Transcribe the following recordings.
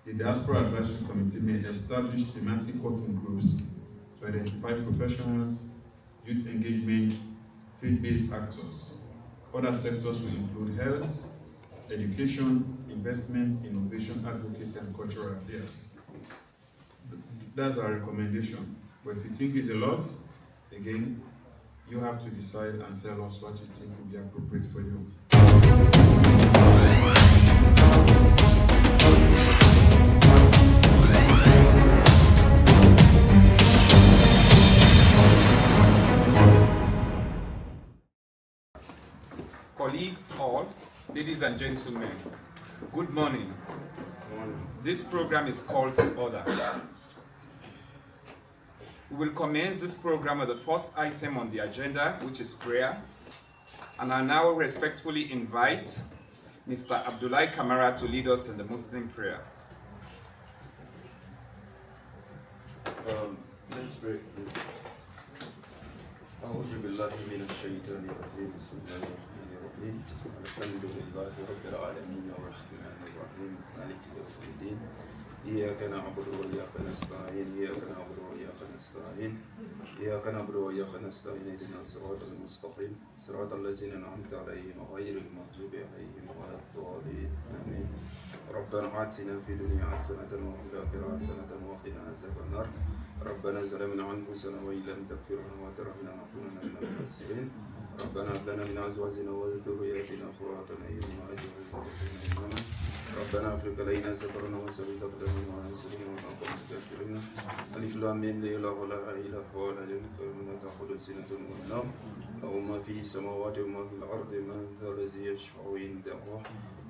The Diaspora Advisory Committee may establish thematic working groups to identify professionals, youth engagement, faith-based actors. Other sectors will include health, education, investment, innovation, advocacy, and cultural affairs. That's our recommendation. But if you think it's a lot, again, you have to decide and tell us what you think would be appropriate for you. Colleagues all, ladies and gentlemen, good morning. This program is called to order. We will commence this program with the first item on the agenda, which is prayer. And I now respectfully invite Mr. Abdullahi Kamara to lead us in the Muslim prayers. Let's pray, please. أعوذ بالله من الشيطان الرجيم بسم الله الرحمن الرحيم الحمد لله رب العالمين الرحمن الرحيم مالك يوم الدين إياك نعبد وإياك نستعين إياك نعبد وإياك نستعين إياك نعبد وإياك نستعين اهدنا الصراط المستقيم صراط الذين أنعمت عليهم غير المغضوب عليهم ولا الضالين آمين ربنا آتنا في الدنيا حسنة وفي الآخرة حسنة وقنا عذاب النار ربنا ظلمنا أنفسنا وإن لم تغفر لنا وترحمنا لنكونن من الخاسرين ربنا هب لنا من أزواجنا وذرياتنا قرة أعين واجعلنا للمتقين إماما ربنا افرغ علينا صبرا وثبت أقدامنا وانصرنا على القوم الكافرين ألف لام ميم لا إله إلا هو الحي القيوم لا تأخذه سنة ولا نوم له ما في السماوات وما في الأرض من ذا الذي يشفع عنده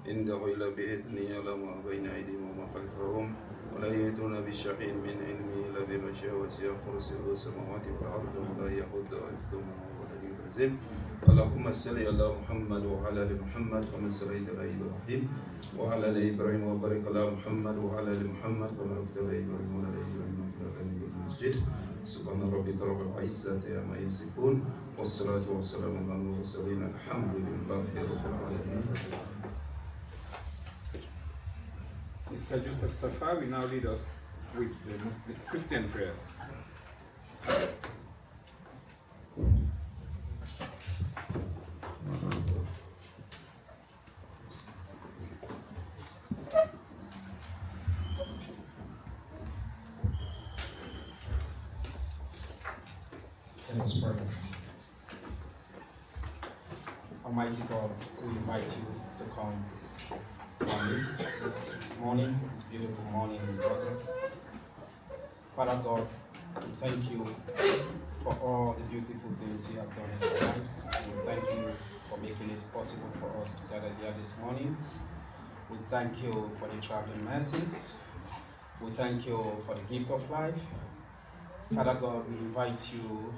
إلا بإذنه يعلم ما بين أيديهم وما خلفهم ولا يأتون بشيء من علمه إلا بما شاء وسع كرسيه السماوات والأرض ولا يؤوده حفظهما وهو العلي العظيم اللهم صل على محمد وعلى آل محمد كما صليت على إبراهيم وعلى آل إبراهيم وبارك على محمد وعلى آل محمد كما باركت على إبراهيم وعلى آل إبراهيم في العالمين المسجد سبحان ربك رب العزة عما يصفون والصلاة والسلام على المرسلين الحمد لله رب العالمين. Mr. Joseph Safar will now lead us with the Muslim Christian prayers. Let us pray. Almighty God, we invite you to come on this morning, this beautiful morning in presence. Father God, we thank you for all the beautiful things you have done in our lives. We thank you for making it possible for us to gather here this morning. We thank you for the traveling mercies. We thank you for the gift of life. Father God, we invite you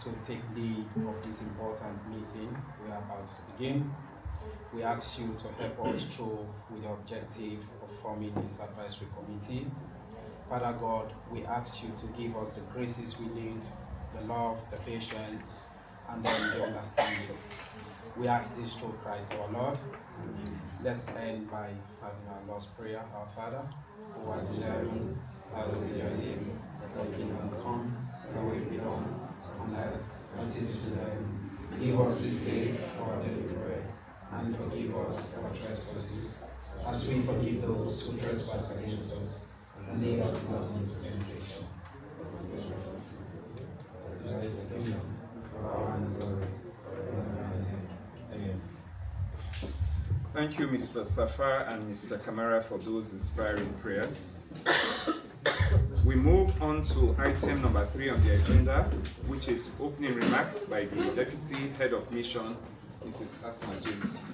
to take lead of this important meeting we are about to begin. We ask you to help us through with the objective of forming this advisory committee. Father God, we ask you to give us the graces we need, the love, the patience, and then the understanding. We ask this through Christ our Lord. Let's end by having our Lord's Prayer. Our Father, who art in heaven, hallowed be your name. Thy kingdom come, thy will be done on earth as it is in heaven. Give us this day our daily bread, and forgive us our trespasses, as we forgive those who trespass against us. And lead us not into temptation. There is the kingdom, power, and glory, forever and ever. Amen. Thank you, Mr. Safar and Mr. Kamara, for those inspiring prayers. We move on to item number 3 on the agenda, which is opening remarks by the Deputy Head of Mission, Mrs. Asma James.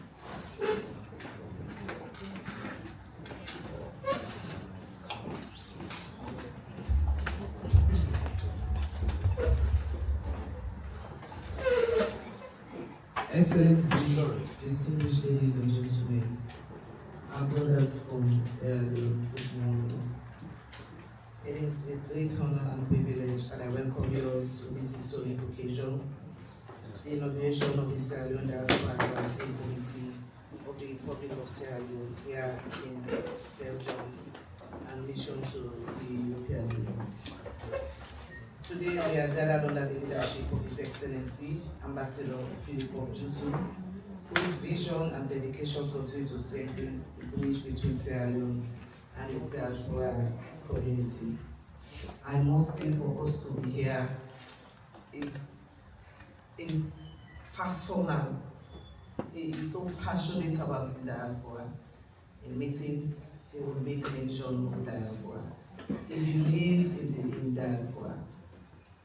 Excellency, distinguished ladies and gentlemen, our brothers from Sierra Leone, good morning. It is with great honor and privilege that I welcome you all to this historic occasion, the inauguration of the Sierra Leone Diaspora Advisory Committee of the Republic of Sierra Leone here in Belgium. admission to the European Union. Today we are gathered under the leadership of His Excellency Ambassador Philip Jusu, whose vision and dedication continue to strengthen the bridge between Sierra Leone and its diaspora community. I must say, for us to be here is personal. He is so passionate about the diaspora. In meetings, he will make mention of the diaspora. He believes in the diaspora.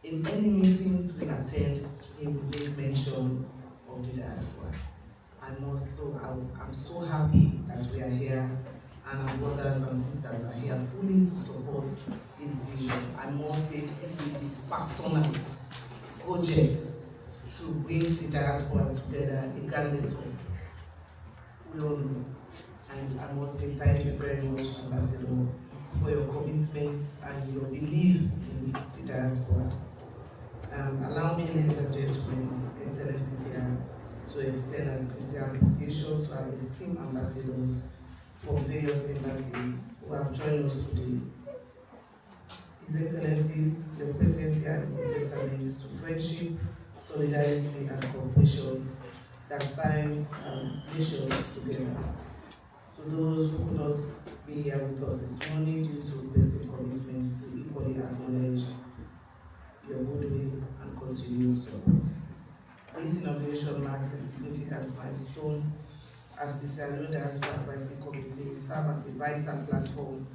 In any meetings we attend, he will make mention of the diaspora. I'm so happy that we are here, and our brothers and sisters are here fully to support his vision. I must say this is his personal project to bring the diaspora together, regardless of we all know. And I must say thank you very much, Ambassador, for your commitment and your belief in the diaspora. Allow me, ladies and gentlemen, His Excellencies here, to extend a sincere appreciation to our esteemed ambassadors from various embassies who have joined us today. His Excellencies, your presence here is a testament to friendship, solidarity, and cooperation that binds nations together. To those who could not be here with us this morning due to personal commitments, we equally acknowledge your goodwill and continued support. This inauguration marks a significant milestone as the Sierra Leone Diaspora Advisory Committee will serve as a vital platform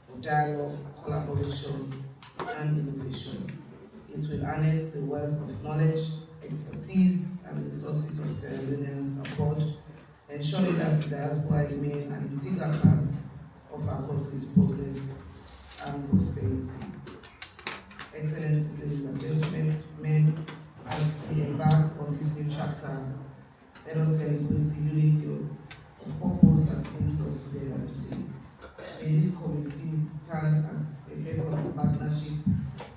for dialogue, collaboration, and innovation. It will harness the wealth of knowledge, expertise, and resources of Sierra Leoneans abroad, ensuring that the diaspora remain an integral part of our country's progress and prosperity. Excellencies, ladies and gentlemen, as we embark on this new chapter, let us celebrate the unity of purpose that brings us together today. May this community stand as a beacon of partnership,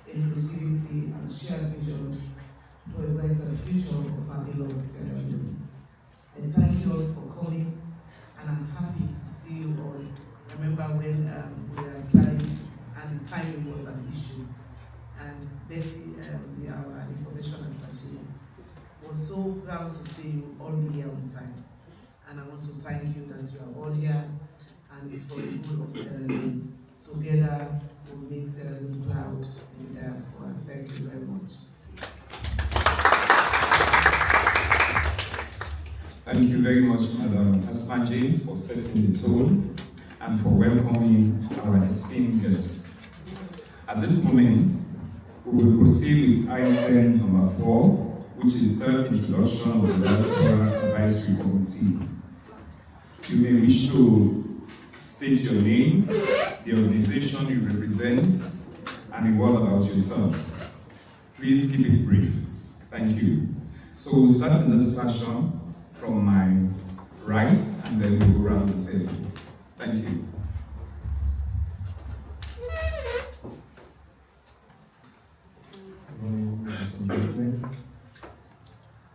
inclusivity, and shared vision for a brighter future of our beloved Sierra Leone. I thank you all for coming, and I'm happy to see you all. Remember when we were applying and the timing was an issue, and Betty, our information attaché, was so proud to see you all be here on time. And I want to thank you that you are all here, and it's for the good of Sierra Leone. Together, we'll make Sierra Leone proud in the diaspora. Thank you very much. Thank you very much, Madam Asma James, for setting the tone and for welcoming our esteemed guests. At this moment, we will proceed with item number 4, which is self-introduction of the Diaspora Advisory Committee. You may wish to state your name, the organization you represent, and a word about yourself. Please keep it brief. Thank you. So we'll start in this fashion from my right, and then we'll go around the table. Thank you. Good morning, ladies and gentlemen.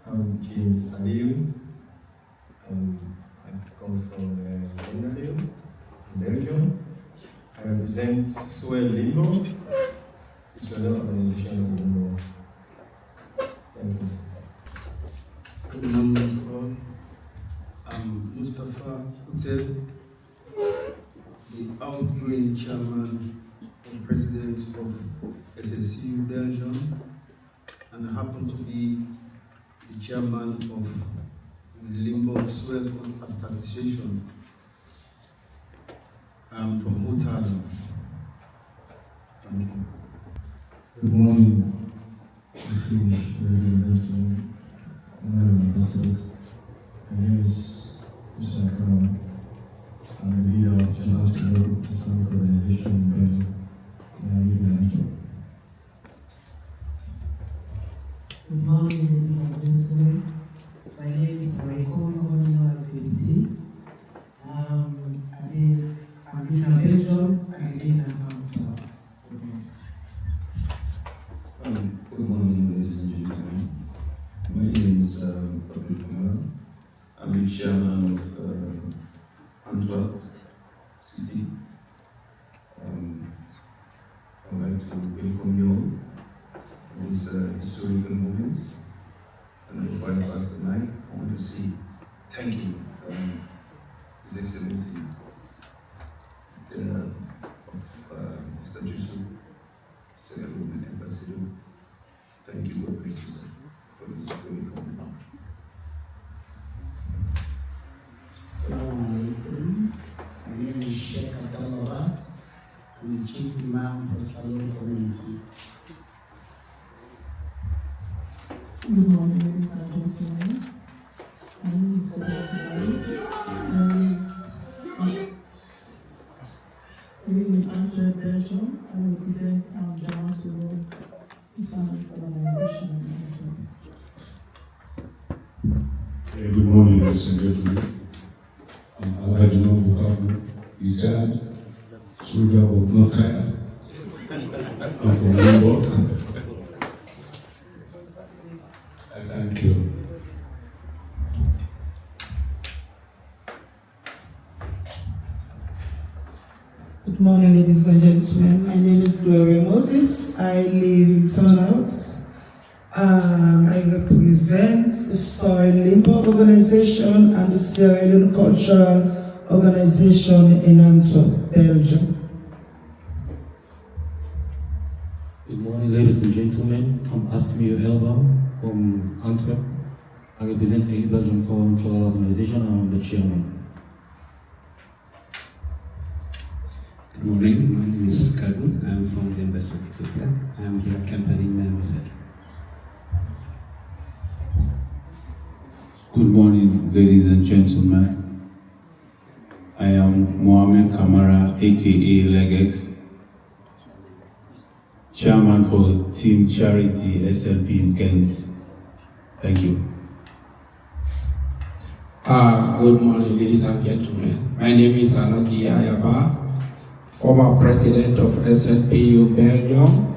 I'm James Aliu. I come from Leone, Belgium. I represent Limbo. It's an organization in Limbo. Thank you. Good morning, all. I'm Mustafa Kutel, the outgoing chairman and president of SSU Belgium, and I happen to be the chairman of the Limbo Swell Association. I'm from Ottawa. Thank you. Good morning, distinguished ladies and gentlemen, honorable ambassadors. My name is Mr. Akram. I'm the leader of Diaspora Islamic Organization in Belgium, and I live in Antwerp. Good morning, ladies and gentlemen. My name is Mariko, commonly known as BBT. I've been in Belgium, I've been in Antwerp. Good morning, ladies and gentlemen. My name is Abdul Kumar. I'm the chairman of Antwerp City. like to welcome you all in this historical moment. And before I pass the mic, I want to say thank you, His Excellency, Mr. Jusu, Sierra Leone Ambassador. Thank you, God bless you, sir, for this historical moment. Assalamu alaikum. My name is Sheikh Abdullah. I'm the Chief Imam for Salon Community. Good morning, ladies and gentlemen. My name is Belgium. I live in Antwerp, Belgium. I represent Diaspora Islamic Organization in Antwerp. Good morning, ladies and gentlemen. I'm Alhaji Bukabu, retired, soldier but not tired. I'm from Limbo. I thank you. Good morning, ladies and gentlemen. My name is Gloria Moses. I live in Turnouts. I represent the Soil Limbo Organization and the Sierra Leone Cultural Organization in Antwerp, Belgium. Good morning, ladies and gentlemen. I'm Asmio Elba from Antwerp. I represent the Belgian Cultural Organization and I'm the chairman. Good morning, my name is Kadun. I'm from the Embassy of Ethiopia. I'm here accompanying my ambassador. Good morning, ladies and gentlemen. I am Mohamed Kamara, aka Legex, chairman for Team Charity SLP in Kent. Thank you. Good morning, ladies and gentlemen. My name is Anoki Ayaba, former president of SLPU Belgium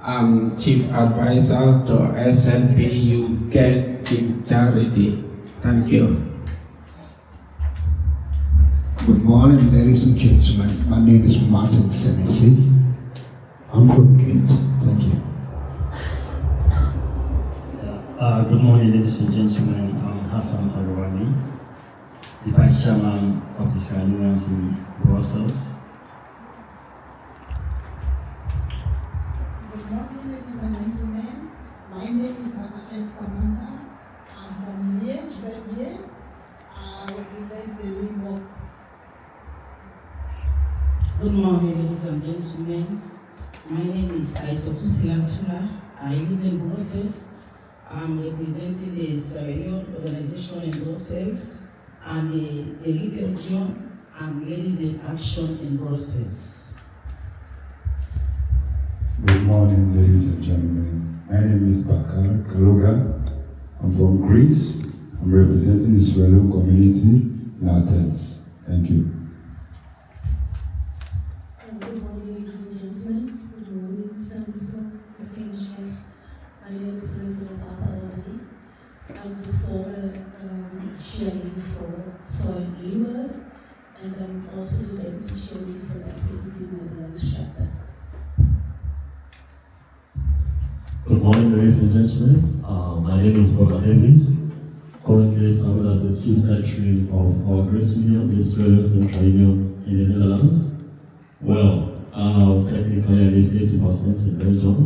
and chief advisor to SLPU Kent Team Charity. Thank you. Good morning, ladies and gentlemen. My name is Martin Senesi. I'm from Kent. Thank you. Good morning, ladies and gentlemen. I'm Hassan Tarawani, the vice chairman of the Sierra Leoneans in Brussels. Good morning, ladies and gentlemen. My name is Matakes Kamanda. I'm from Liège, Belgium. I represent the Limbo. Good morning, ladies and gentlemen. My name is Aissatou Silantula. I live in Brussels. I'm representing the Sierra Leone organization in Brussels and the Belgium and Ladies in Action in Brussels. Good morning, ladies and gentlemen. My name is Bakar Kaloga. I'm from Greece. I'm representing the Sierra Leone community in Athens. Thank you. Good morning, ladies and gentlemen. Good morning, Mr. Distinguished my name is Elizabeth Abalani. I'm the former chairlady for Soil Limbo, and I'm also the deputy chairlady for the SAPP Netherlands chapter. Good morning, ladies and gentlemen. My name is Bola Davis, currently serving as the Chief Secretary of our great union, the Australian Central Union in the Netherlands. Well, technically I live 80% in Belgium,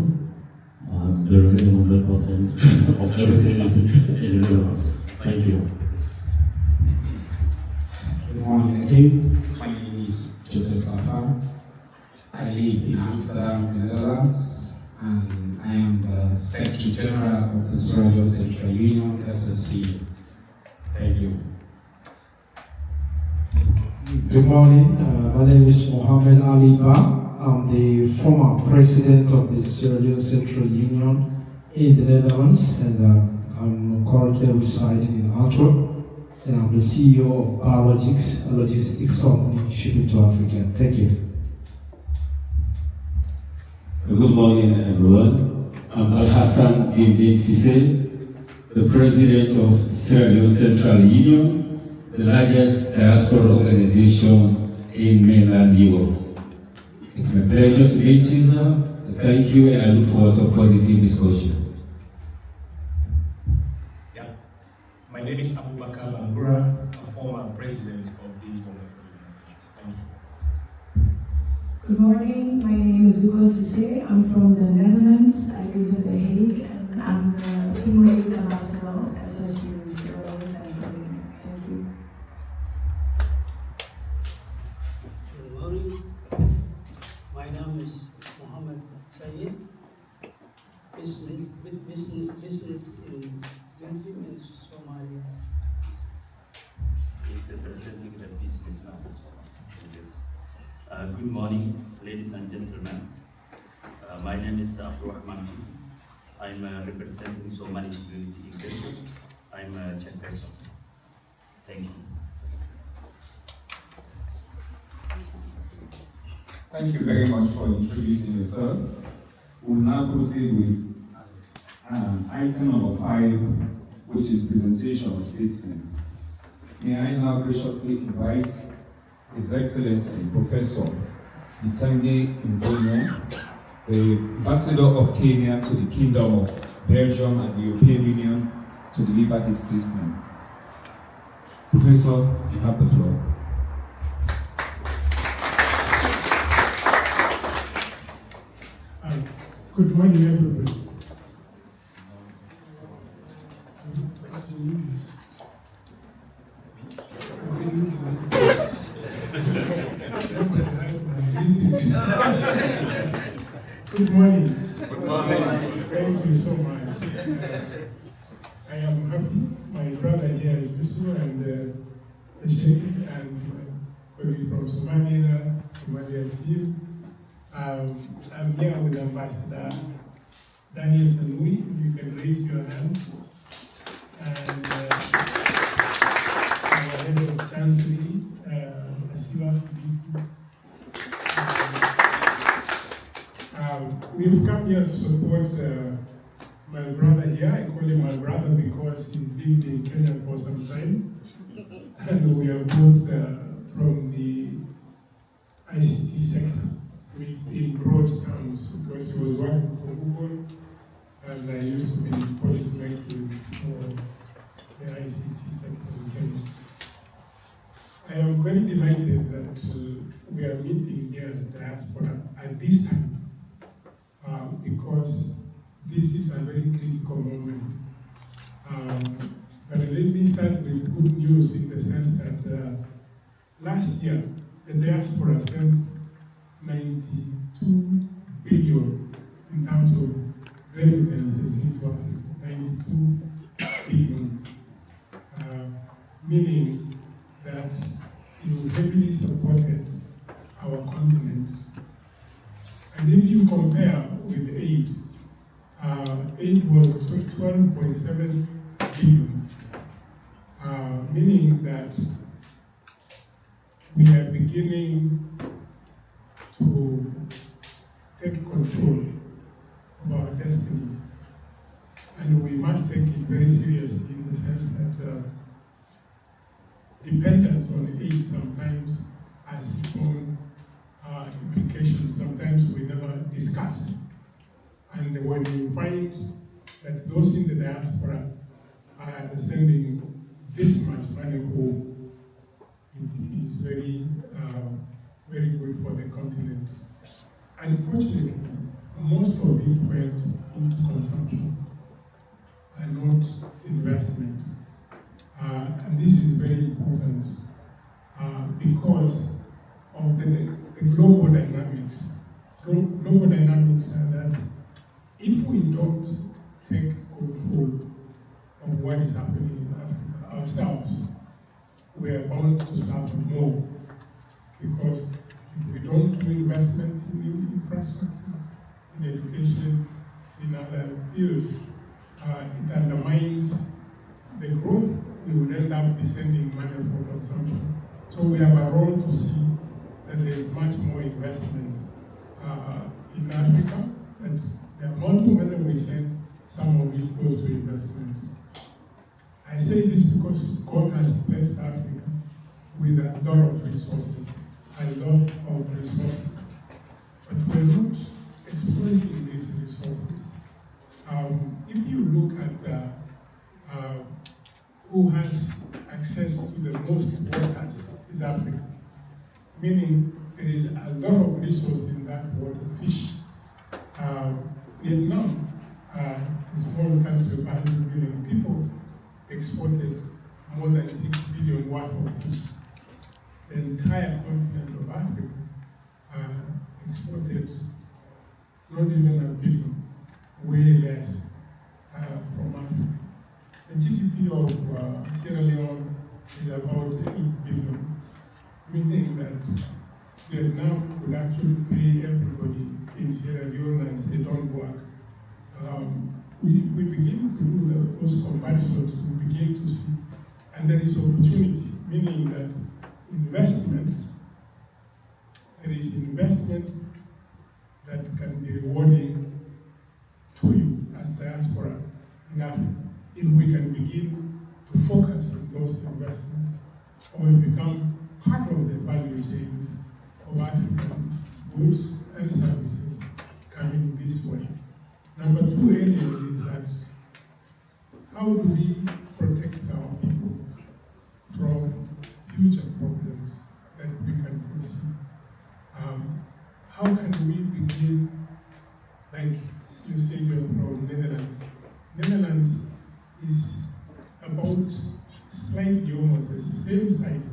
and the remaining 100% of everything is in the Netherlands. Thank you. Good morning again. My name is Joseph Safar. I live in Amsterdam, the Netherlands, and I am the Secretary General of the Sierra Leone Central Union, SSC. Thank you. Good morning. My name is Mohamed Ali Ba. I'm the former president of the Sierra Leone Central Union in the Netherlands, and I'm currently residing in Antwerp. And I'm the CEO of BABASHEQ, a logistics company shipping to Africa. Thank you. Good morning, everyone. I'm Al Hassan Dimdin Sise, the president of Sierra Leone Central Union, the largest diaspora organization in mainland Europe. It's my pleasure to meet you, sir. Thank you, and I look forward to a positive discussion. Yeah. My name is Abubakar Bangura, a former president of this wonderful organization. Thank you. Good morning, my name is Luca Cisse. I'm from the Netherlands. I live in The Hague, and I'm the female youth ambassador of SSU Sierra Central Union. Thank you. Good morning. My name is Mohammed Sayed. Business in Belgium and Somalia. He's representing the businessman. Good morning, ladies and gentlemen. My name is Abdurrahman. I'm representing Somali community in Belgium. I'm a chairperson. Thank you. Thank you very much for introducing yourselves. We'll now proceed with item number 5, which is presentation of statements. May I now graciously invite His Excellency Professor Itange Ndomo, the Ambassador of Kenya to the Kingdom of Belgium and the European Union, to deliver his statement. Professor, you have the floor. Good morning, everybody. Good morning. Good morning. Thank you so much. I am happy. My brother here is Yusuf and Sheikh and maybe from Somalia team. I'm here with Ambassador Daniel Tanui. You can raise your hand. And our head of Chancery, Asiba. We've come here to support my brother here. I call him my brother because he's lived in Kenya for some time. And we are both from the ICT sector. In broad terms, because he was working for Google, and I used to be policymaking for the ICT sector in Kenya. I am very delighted that we are meeting here as Diaspora at this time, because this is a very critical moment. But let me start with good news in the sense that last year, the Diaspora sent 92 billion in terms of remittances into Africa, 92 billion, meaning that you heavily supported our continent. And if you compare with aid, aid was 12.7 billion, meaning that we are beginning to take control of our destiny. And we must take it very seriously in the sense that dependence on aid sometimes has its own implications. Sometimes we never discuss. And when you find that those in the diaspora are sending this much money home, it is very good for the continent. Unfortunately, most of it went into consumption and not investment. And this is very important because of the global dynamics. Global dynamics are that if we don't take control of what is happening in Africa ourselves, we are bound to suffer more. Because if we don't do investment in new infrastructure, in education, in other fields, it undermines the growth. We will end up sending money for consumption. So we have a role to see that there is much more investment in Africa, and the amount of money we send, some of it goes to investment. I say this because God has blessed Africa with a lot of resources, but we're not exploiting who has access to the most waters is Africa. Meaning there is a lot of resources in that water, fish. Vietnam, a small country of 100 million people, exported more than 6 billion worth of fish. The entire continent of Africa exported not even a billion, way less from Africa. The GDP of Sierra Leone is about 8 billion, meaning that Vietnam could actually pay everybody in Sierra Leone and they don't work. We begin to do those comparisons, we begin to see, and there is opportunity, meaning that there is investment that can be rewarding to you as diaspora in Africa if we can begin to focus on those investments or become part of the value chains of African goods and services coming this way. Number 2 area is that how do we protect our people from future problems that we can foresee? How can we begin, like you say you're from Netherlands. Netherlands is about slightly almost the same size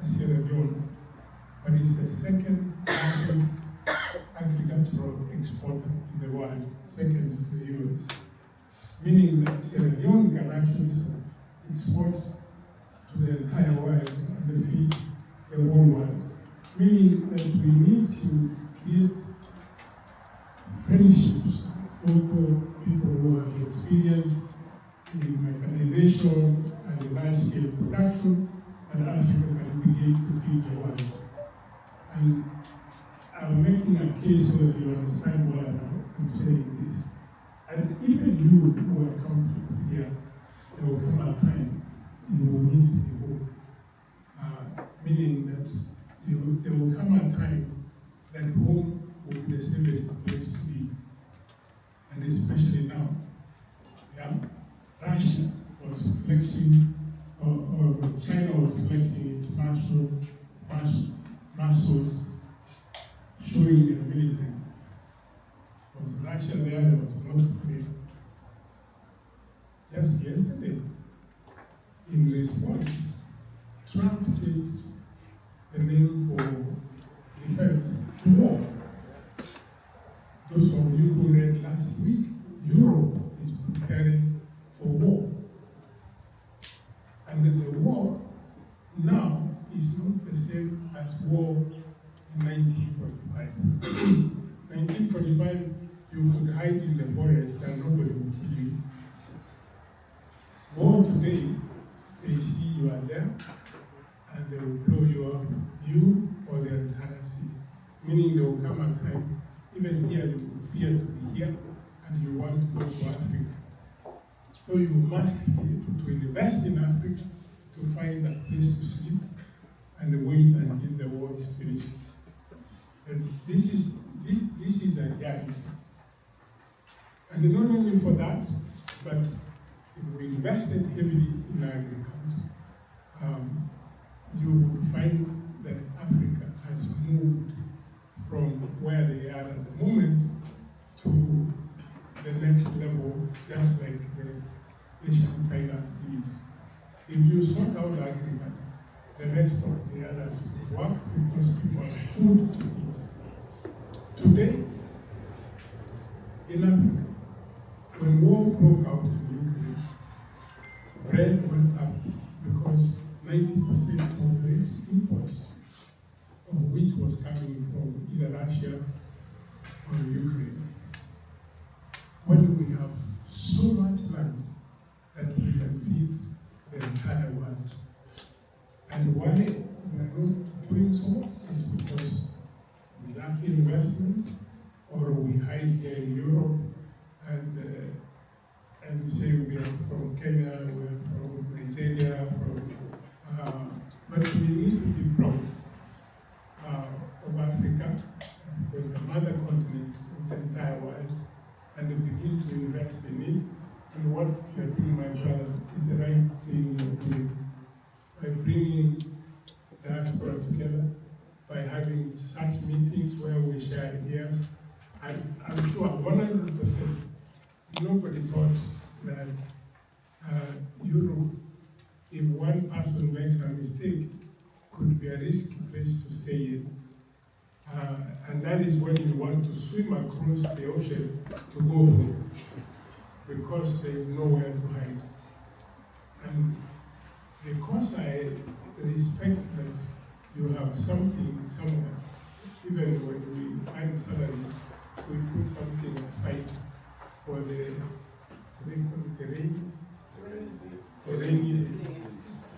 as Sierra Leone, but it's the second largest agricultural exporter in the world, second to the US. Meaning that Sierra Leone can actually export to the entire world and feed the whole world. Meaning that we need to give friendships, local people who have experience in mechanization and large-scale production, and Africa can begin to feed the world. And I'm making a case so that you understand why I'm saying this. And even you who are comfortable here, there will come a time you will need to be home. Meaning that there will come a time that home will be the safest place to be. And especially now. Yeah? Russia was flexing, or China was flexing its muscles, showing their military. Was Russia there that was not afraid? Just yesterday, in response, Trump changed the name for defense to war. Those of you who read last week, Europe is preparing for war. And then the war now is not the same as war in 1945. 1945, you could hide in the forest and nobody would kill you. War today, they see you are there and they will blow you up, you or the entire city. Meaning there will come a time, even here you will fear to be here and you want to go to Africa. So you must be able to invest in Africa to find a place to sleep and wait until the war is finished. And this is a reality. And not only for that, but if we invested heavily in agriculture, you will find that Africa has moved from where they are at the moment to the next level, just like the Asian tigers did. If you sort out agriculture, the rest of the others will work because people have food to eat. Today, in Africa, when war broke out in Ukraine, bread went up because 90% of the imports of wheat was coming from either Russia or Ukraine. When we have so much land that we can feed the entire world. And why we are not doing so is because we lack investment, or we hide here in Europe and say we are from Kenya, we are from Nigeria, but we need to be proud of Africa because the mother continent of the entire world, and we begin to invest in it And what you're doing, my brother, is the right thing you're doing. By bringing diaspora together, by having such meetings where we share ideas. I'm sure 100% nobody thought that Europe, if one person makes a mistake, could be a risky place to stay in. And that is when you want to swim across the ocean to go home, because there is nowhere to hide. And because I respect that you have something somewhere, even when we find salaries, we put something aside for the rainy days,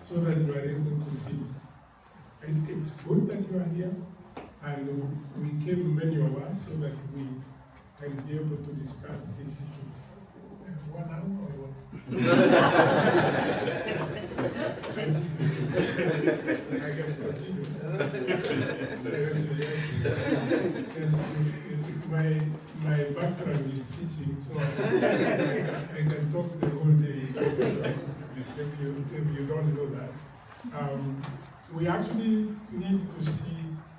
so that you are able to feed. And it's good that you are here, and we came, many of us, so that we can be able to discuss this issue. 1 hour or what? I can continue. Yes, my background is teaching, so I can talk the whole day. So if you don't know that. We actually need to see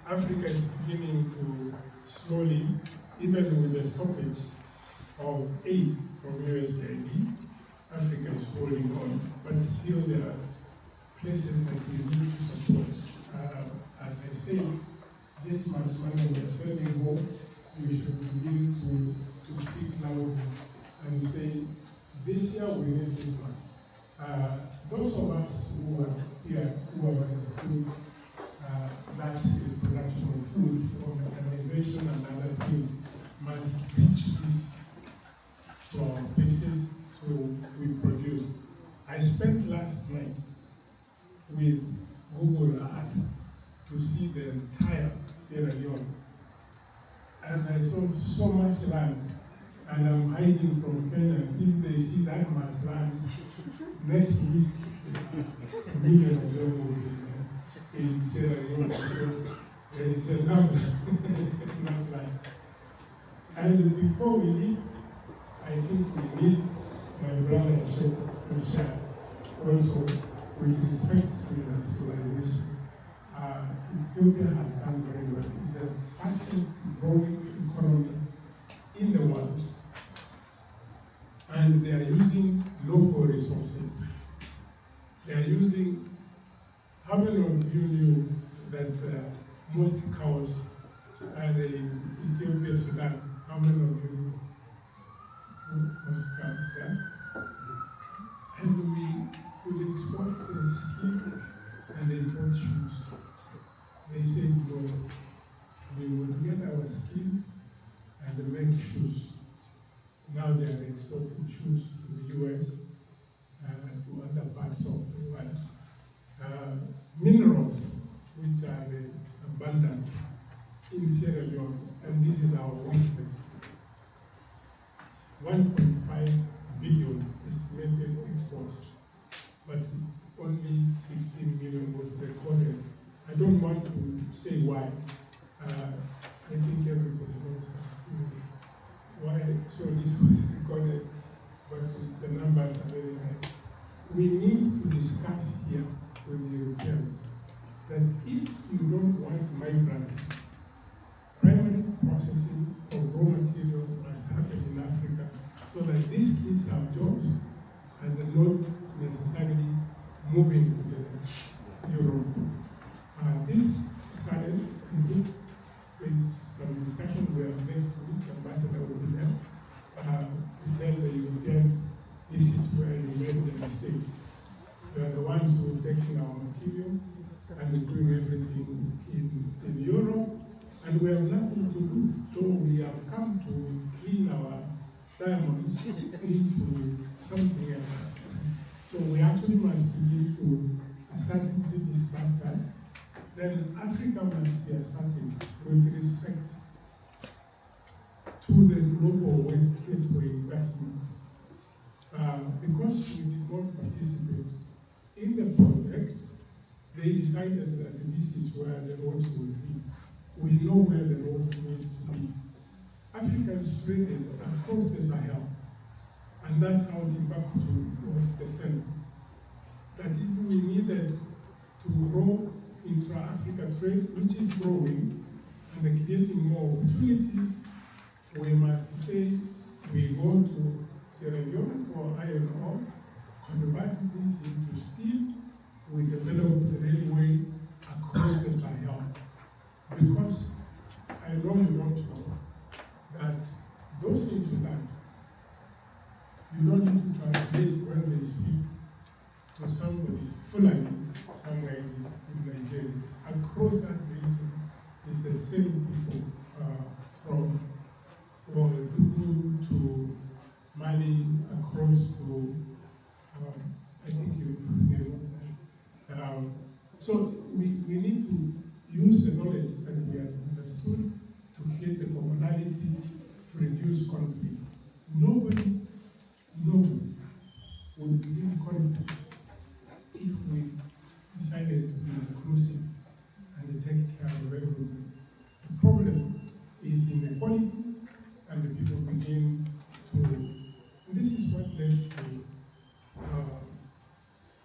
Africa is beginning to slowly, even with the stoppage of aid from USAID, Africa is holding on, but still there are places that we need support. As I say, this much money we are sending home, we should begin to speak loud and say, this year we need this much. Those of us who are here, who have understood that the production of food, or mechanization and other things, must reach this to our places, so we produce. I spent last night with Google Earth to see the entire Sierra Leone, and I saw so much land, and I'm hiding from Kenya, and if they see that much land, next week, a million of them will be in Sierra Leone, because there is enough land. And before we leave, I think we need my brother to share also with respect to industrialization. Ethiopia has done very well. It's the fastest growing economy in the world. And they are using local resources. They are using, how many of you knew that most cows are in Ethiopia, Sudan? How many of you knew? Most cows, yeah? And we could export the skin and import shoes. They said, no, we will get our skin and make shoes. Now they are exporting shoes to the US and to other parts of the world. Minerals, which are abundant in Sierra Leone, and this is our weakness. 1.5 billion estimated exports, but only 16 million was recorded. I don't want to say why. I think everybody knows why. So this was recorded, but the numbers are very high. We need to discuss here with the Europeans that if you don't want migrants, primary processing of raw materials must happen in Africa, so that these kids have jobs and they're not necessarily moving to Europe. This started with some discussion we have next week. Ambassador will be there to tell the Europeans this is where you made the mistakes. We are the ones who are taking our material and doing everything in Europe, and we have nothing to do. So we have come to clean our diamonds into something else. So we actually must begin to assertively discuss that. Then Africa must be assertive with respect to the global gateway investments. Because we did not participate in the project, they decided that this is where the roads will be. We know where the roads need to be. Africa is spread across the Sahel, And that's how Timbuktu was the center. That if we needed to grow intra-Africa trade, which is growing, and creating more opportunities, we must say we go to Sierra Leone for iron ore, convert this into steel, we develop the railway across the Sahel. Because I know you don't know that those things you learn, you don't need to translate when they speak to somebody fully somewhere in Nigeria. Across that region is the same people from Ouagadougou to Mali, across to, I think you know. So we need to use the knowledge that we have understood to create the commonalities to reduce conflict. Nobody would be in conflict if we decided to be inclusive and take care of everybody. The problem is inequality, and the people begin to. And this is what led to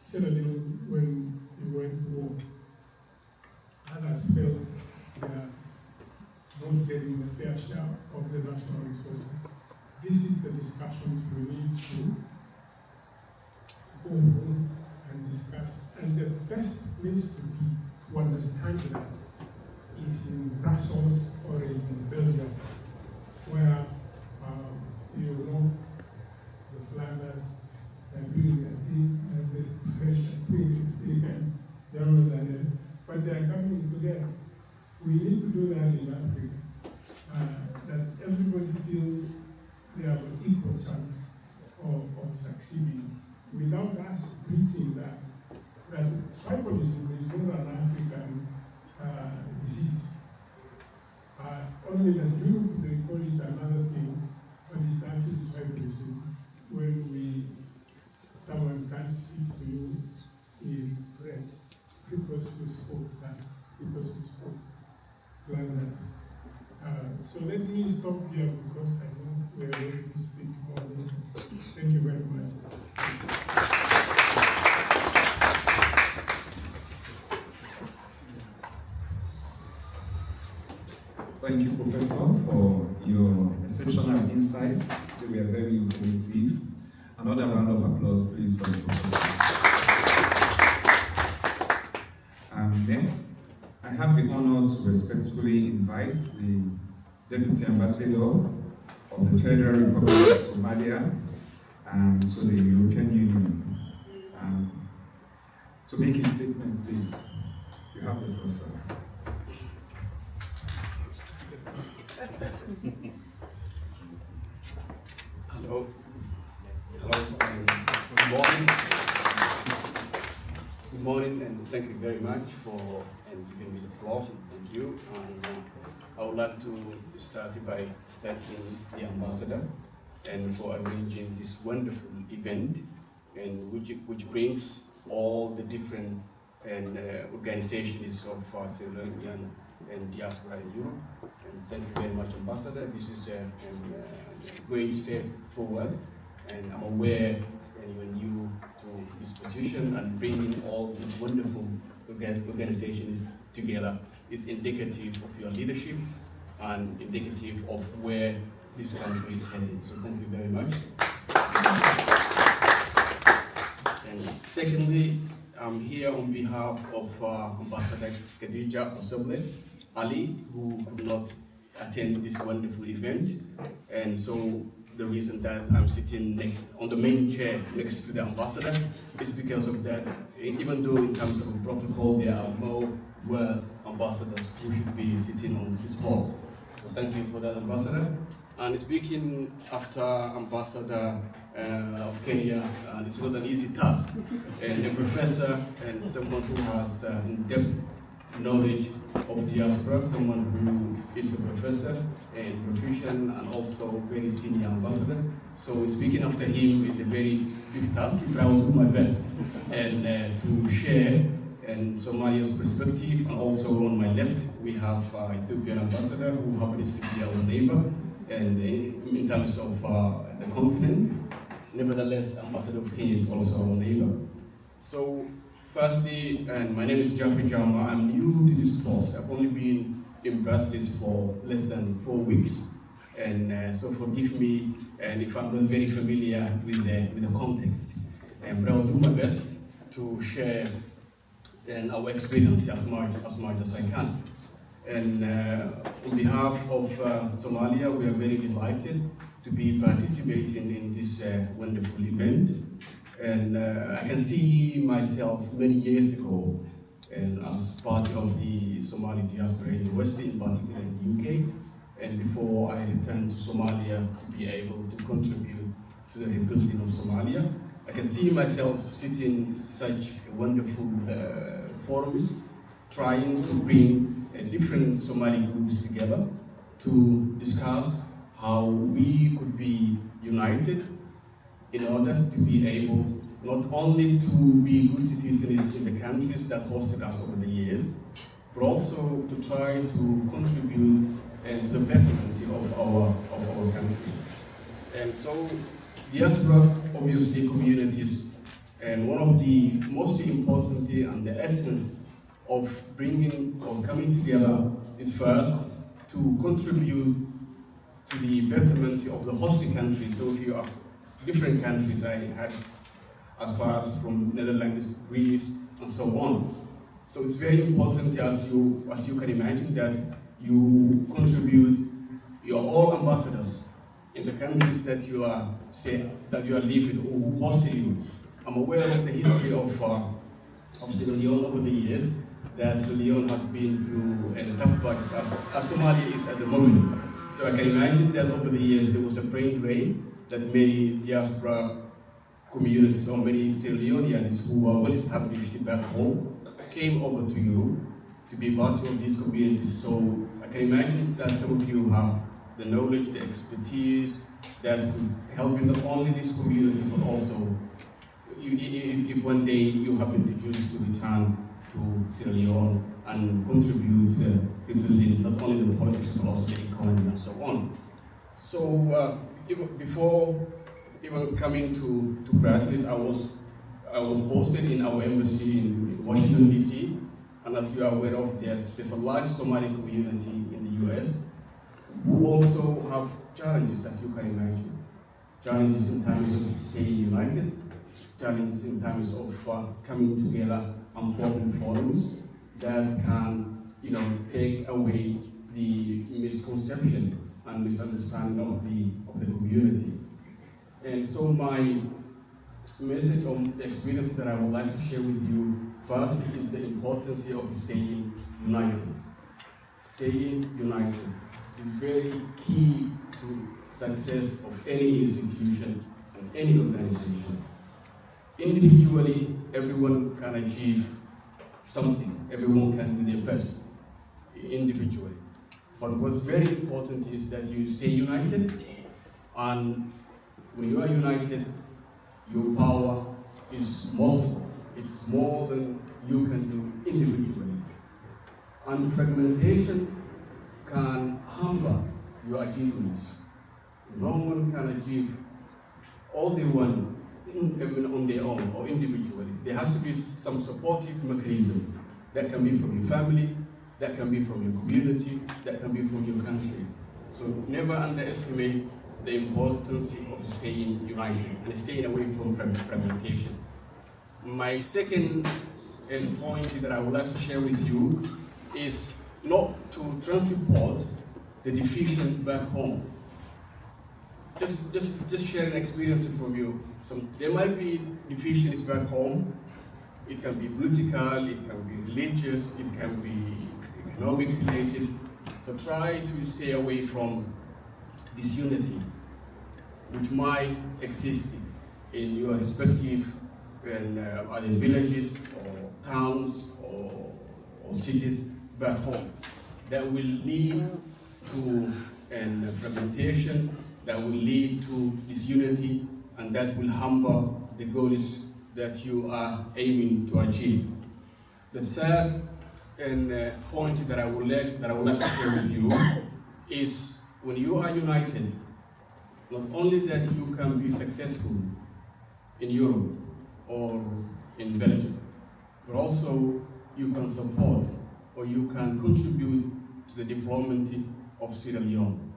Sierra Leone when we went to war. Others felt they are not getting the fair share of the national resources. This is the discussions we need to go home and discuss. And the best place to be to understand that is in Brussels or is in Belgium, where you know the Flanders are doing their thing and the French are doing their thing and Germans are there, but they are coming together. We need to do that in Africa, that everybody feels they have an equal chance of succeeding, without us preaching that tribalism is not an African disease. Only that Europe, they call it another thing, but it's actually tribalism. When someone can't speak to you in French because you spoke that, because you spoke Flanders. So let me stop here because I know we are ready to speak more later. Thank you very much. Thank you, Professor, for your exceptional insights. They were very informative. Another round of applause, please, for the professor. Next, I have the honor to respectfully invite the Deputy Ambassador of the Federal Republic of Somalia to the European Union to make his statement, please. You have the floor, sir. Hello. Good morning. Good morning, and thank you very much for giving me the floor. Thank you. I would like to start by thanking the ambassador and for arranging this wonderful event, and which brings all the different organizations of Sierra Leone and Diaspora in Europe. And thank you very much, Ambassador. This is a great step forward, and I'm aware when you to this position and bringing all these wonderful organizations together is indicative of your leadership and indicative of where this country is heading. So thank you very much. And secondly, I'm here on behalf of Ambassador Khadija Oseble Ali, who could not attend this wonderful event. And so the reason that I'm sitting on the main chair next to the ambassador is because of that. Even though in terms of protocol, there are more world ambassadors who should be sitting on this spot. So thank you for that, Ambassador. And speaking after Ambassador of Kenya, it's not an easy task. And a professor and someone who has in-depth knowledge of diaspora, someone who is a professor and proficient and also very senior ambassador. So speaking after him is a very big task, but I will do my best and to share and Somalia's perspective. And also on my left, we have Ethiopian ambassador who happens to be our neighbor, and in terms of the continent, Nevertheless, Ambassador of Kenya is also our neighbor. So, firstly, and my name is Jeffrey Jama. I'm new to this post. I've only been in Brussels for less than 4 weeks. And so forgive me and if I'm not very familiar with the context. But I'll do my best to share our experience as much as I can. And on behalf of Somalia, we are very delighted to be participating in this wonderful event. And I can see myself many years ago as part of the Somali diaspora in the West, in particular in the UK. And before I returned to Somalia to be able to contribute to the rebuilding of Somalia, I can see myself sitting in such wonderful forums, trying to bring different Somali groups together to discuss how we could be united in order to be able not only to be good citizens in the countries that hosted us over the years, but also to try to contribute to the betterment of our country. And so, diaspora, obviously communities, and one of the most important and the essence of bringing or coming together is first to contribute to the betterment of the hosting country. So if you have different countries, I had as far as from Netherlands, Greece, and so on. So it's very important as you can imagine that you contribute, you're all ambassadors in the countries that you are living or who hosted you. I'm aware of the history of Sierra Leone over the years, that Sierra Leone has been through a tough patch as Somalia is at the moment. So I can imagine that over the years there was a brain drain that many diaspora communities or many Sierra Leoneans who are well established back home came over to you to be part of these communities. So I can imagine that some of you have the knowledge, the expertise that could help you not only this community, but also if one day you happen to choose to return to Sierra Leone and contribute to the rebuilding not only the politics, but also the economy and so on. So before even coming to Brussels, I was posted in our embassy in Washington, D.C., and as you are aware of, there's a large Somali community in the US who also have challenges, as you can imagine. Challenges in terms of staying united, challenges in terms of coming together and forming forums that can, take away the misconception and misunderstanding of the community. And so my message on the experience that I would like to share with you first is the importance of staying united. Staying united is very key to success of any institution and any organization. Individually, everyone can achieve something. Everyone can do their best individually. But what's very important is that you stay united, and when you are united, your power is multiple. It's more than you can do individually. And fragmentation can hamper your achievements. No one can achieve all they want on their own or individually. There has to be some supportive mechanism. That can be from your family, that can be from your community, that can be from your country. So never underestimate the importance of staying united and staying away from fragmentation. My second point that I would like to share with you is not to transport the deficient back home. Just share an experience from you. There might be deficiencies back home. It can be political, it can be religious, it can be economic related. So try to stay away from disunity, which might exist in your respective in villages or towns or cities back home. That will lead to fragmentation, that will lead to disunity, and that will hamper the goals that you are aiming to achieve. The third point that I would like to share with you is when you are united, not only that you can be successful in Europe or in Belgium, but also you can support or you can contribute to the development of Sierra Leone,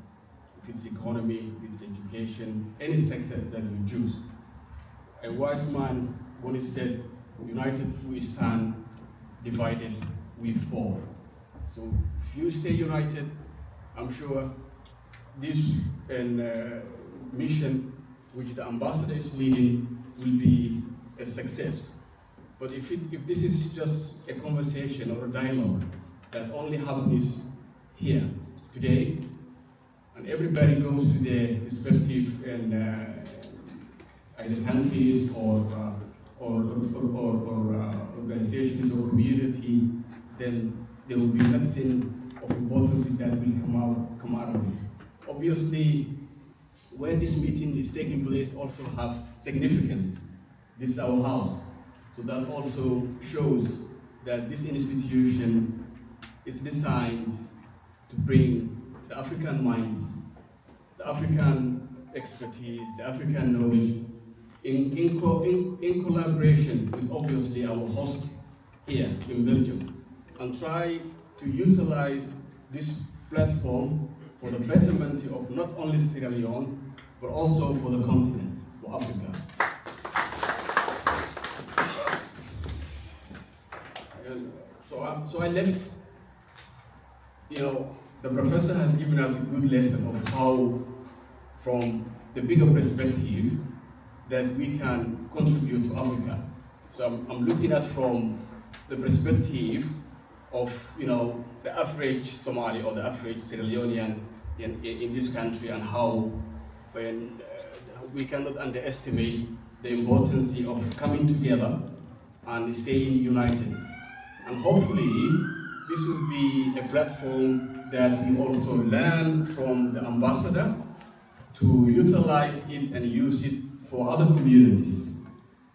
if it's economy, if it's education, any sector that you choose. A wise man once said, united we stand, divided we fall. So if you stay united, I'm sure this mission which the ambassador is leading will be a success. But if this is just a conversation or a dialogue that only happens here today, and everybody goes to their respective either countries or organizations or community, then there will be nothing of importance that will come out of it. Obviously, where this meeting is taking place also have significance. This is our house. So that also shows that this institution is designed to bring the African minds, the African expertise, the African knowledge in collaboration with obviously our host here in Belgium, and try to utilize this platform for the betterment of not only Sierra Leone, but also for the continent, for Africa. So I left, the professor has given us a good lesson of how, from the bigger perspective, that we can contribute to Africa. So I'm looking at from the perspective of, the average Somali or the average Sierra Leonean in this country, and how we cannot underestimate the importance of coming together and staying united. And hopefully, this will be a platform that we also learn from the ambassador to utilize it and use it for other communities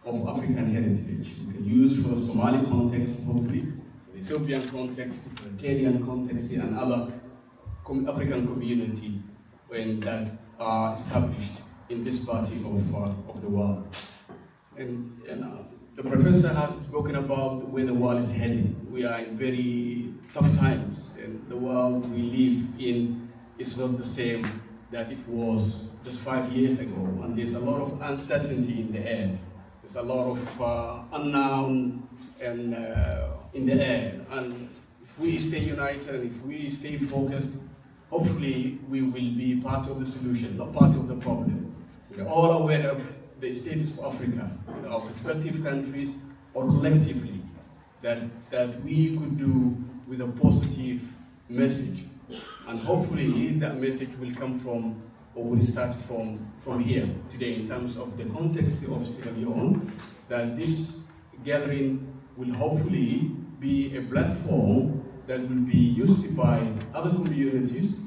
of African heritage. We can use for the Somali context, hopefully, the Ethiopian context, the Kenyan context, and other African community that are established in this part of the world. And the professor has spoken about where the world is heading. We are in very tough times, and the world we live in is not the same that it was just 5 years ago, and there's a lot of uncertainty in the air. There's a lot of unknown and in the air, and if we stay united and if we stay focused, hopefully we will be part of the solution, not part of the problem. We're all aware of the status of Africa, our respective countries, or collectively, that we could do with a positive message. And hopefully that message will come from, or will start from here today, in terms of the context of Sierra Leone, that this gathering will hopefully be a platform that will be used by other communities,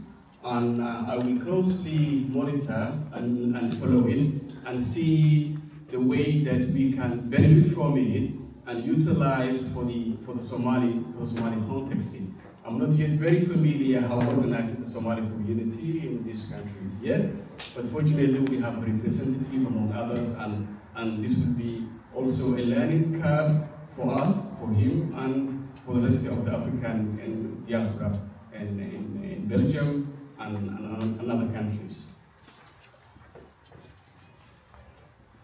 and I will closely monitor and follow it and see the way that we can benefit from it and utilize for the Somali context. I'm not yet very familiar how organized the Somali community in these countries yet, but fortunately we have a representative among others, and this will be also a learning curve for us, for him, and for the rest of the African diaspora in Belgium and other countries.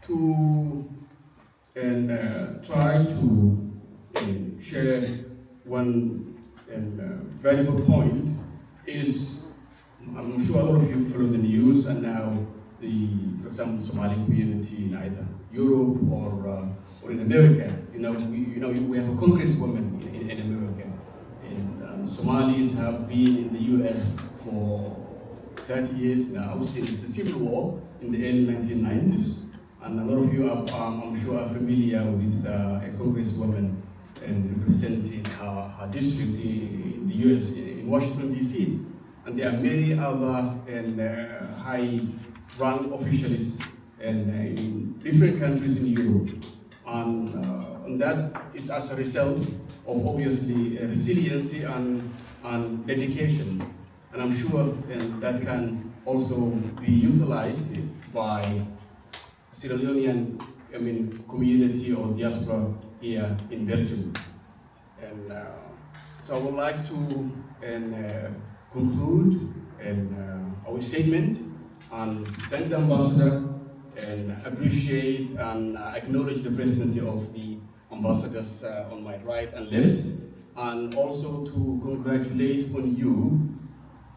To try to share one valuable point is, I'm sure a lot of you follow the news, and now for example, the Somali community in either Europe or in America. We have a congresswoman in America, and Somalis have been in the U.S. for 30 years now, since the Civil War in the early 1990s. And a lot of you are, I'm sure, are familiar with a congresswoman representing her district in the U.S., in Washington, D.C. And there are many other high-rank officials in different countries in Europe. And that is as a result of, obviously, resiliency and dedication. And I'm sure that can also be utilized by Sierra Leonean community or diaspora here in Belgium. And so I would like to conclude our statement and thank the ambassador and appreciate and acknowledge the presidency of the ambassadors on my right and left, and also to congratulate on you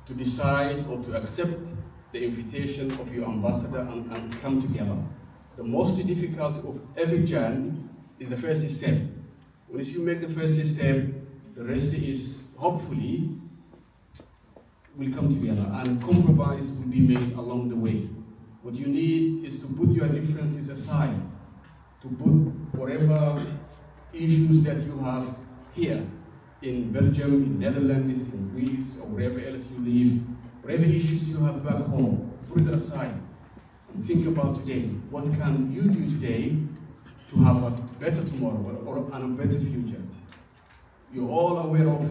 to decide or to accept the invitation of your ambassador and come together. The most difficult of every journey is the first step. Once you make the first step, the rest is hopefully will come together and compromise will be made along the way. What you need is to put your differences aside, to put whatever issues that you have here in Belgium, in Netherlands, in Greece, or wherever else you live, whatever issues you have back home, put it aside and think about today. What can you do today to have a better tomorrow and a better future? You're all aware of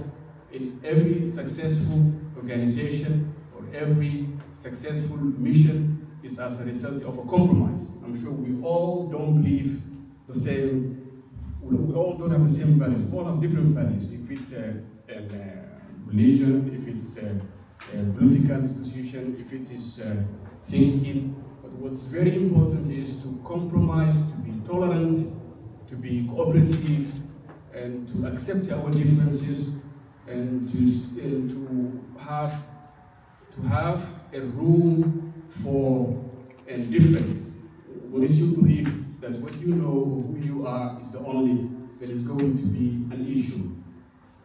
in every successful organization or every successful mission is as a result of a compromise. I'm sure we all don't believe the same, we all don't have the same values, we all have different values. If it's religion, if it's political disposition, if it is thinking. But what's very important is to compromise, to be tolerant, to be cooperative, and to accept our differences, and to have a room for difference. Once you believe that what you know, who you are, is the only that is going to be an issue.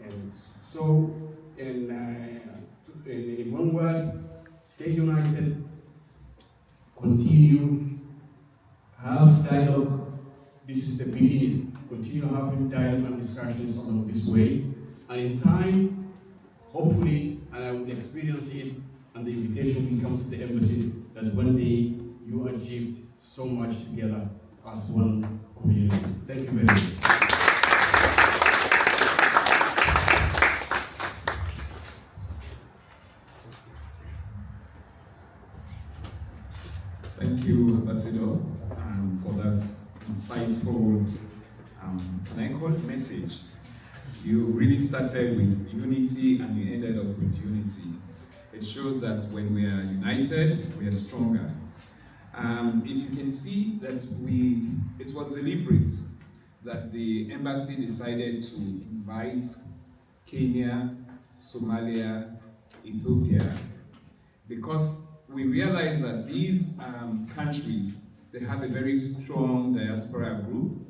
And so, in one word, stay united, continue, have dialogue. This is the beginning. Continue having dialogue and discussions along this way. And in time, hopefully, and I will experience it, and the invitation will come to the embassy, that one day you achieved so much together as one community. Thank you very much. Thank you, Ambassador, for that insightful, can I call it message? You really started with unity and you ended up with unity. It shows that when we are united, we are stronger. If you can see that it was deliberate that the embassy decided to invite Kenya, Somalia, Ethiopia, because we realize that these countries, they have a very strong diaspora group,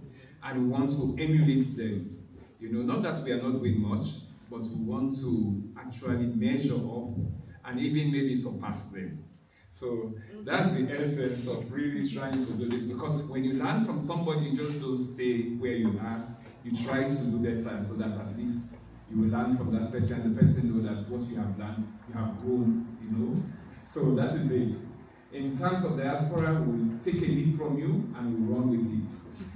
and we want to emulate them. You know, not that we are not doing much, but we want to actually measure up and even maybe surpass them. So that's the essence of really trying to do this, because when you learn from somebody, you just don't stay where you are. You try to do better so that at least you will learn from that person, and the person know that what you have learned, you have grown, you know. So that is it. In terms of diaspora, we'll take a lead from you and we'll run with it.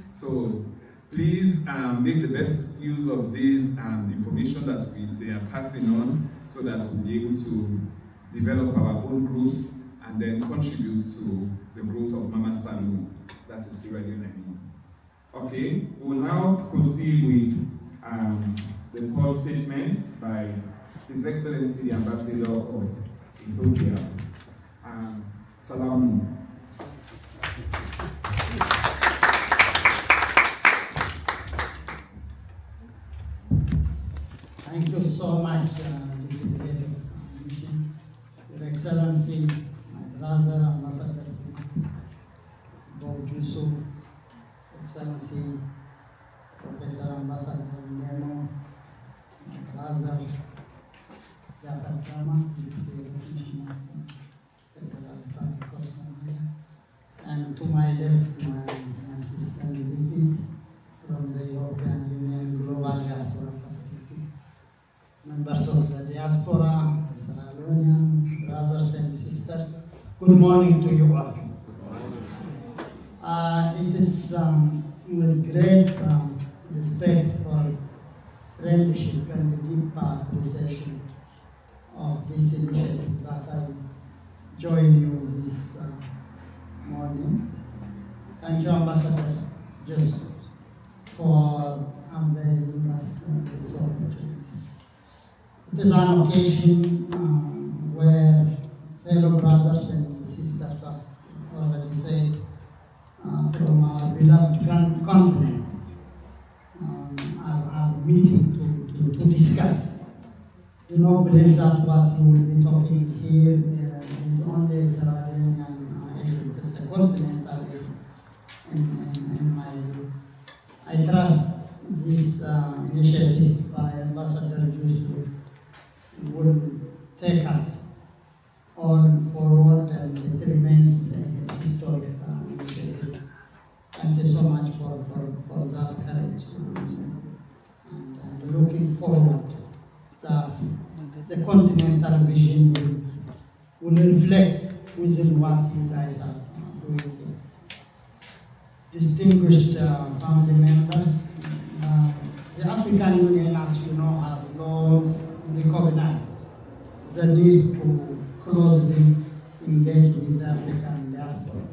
So please make the best use of this information that they are passing on, so that we'll be able to develop our own groups and then contribute to the growth of Mama Salu, that is Sierra Leone. Okay, we will now proceed with the third statement by His Excellency the Ambassador of Ethiopia, Salamu. Thank you so much, Your Excellency, my brother, Ambassador Bob Juso, Excellency, Professor Ambassador Leone, my brother, Jafar Kama, and to my left, my assistant deputies from the European Union Global Diaspora Facility, members of the diaspora, the Sierra Leonean brothers and sisters. Good morning to you all. It is with great respect for friendship and deep appreciation of this initiative that I join you this morning. Thank you, Ambassadors, just for unveiling us this opportunity. It is an occasion where fellow brothers and sisters, as already said, from our beloved continent are meeting to discuss. Do not believe that what we will be talking here is only a Sierra Leonean issue, it is a continental issue in my view. I trust this initiative by Ambassador Justo will take us on forward, and it remains a historic initiative. Thank you so much for that courage, and looking forward that the continental vision will reflect within what you guys are doing here. Distinguished family members, the African Union, as you know, has long recognized the need to closely engage with the African diaspora.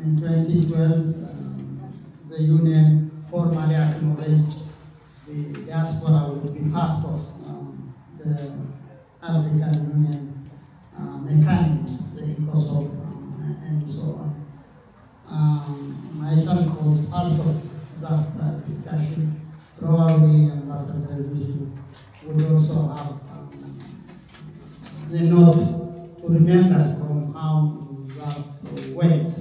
In 2012, the Union formally acknowledged the diaspora will be part of the African Union mechanisms, the ECOSOC, and so on. Myself was part of that discussion. Probably Ambassador Justo would also have the note to remember from how that went.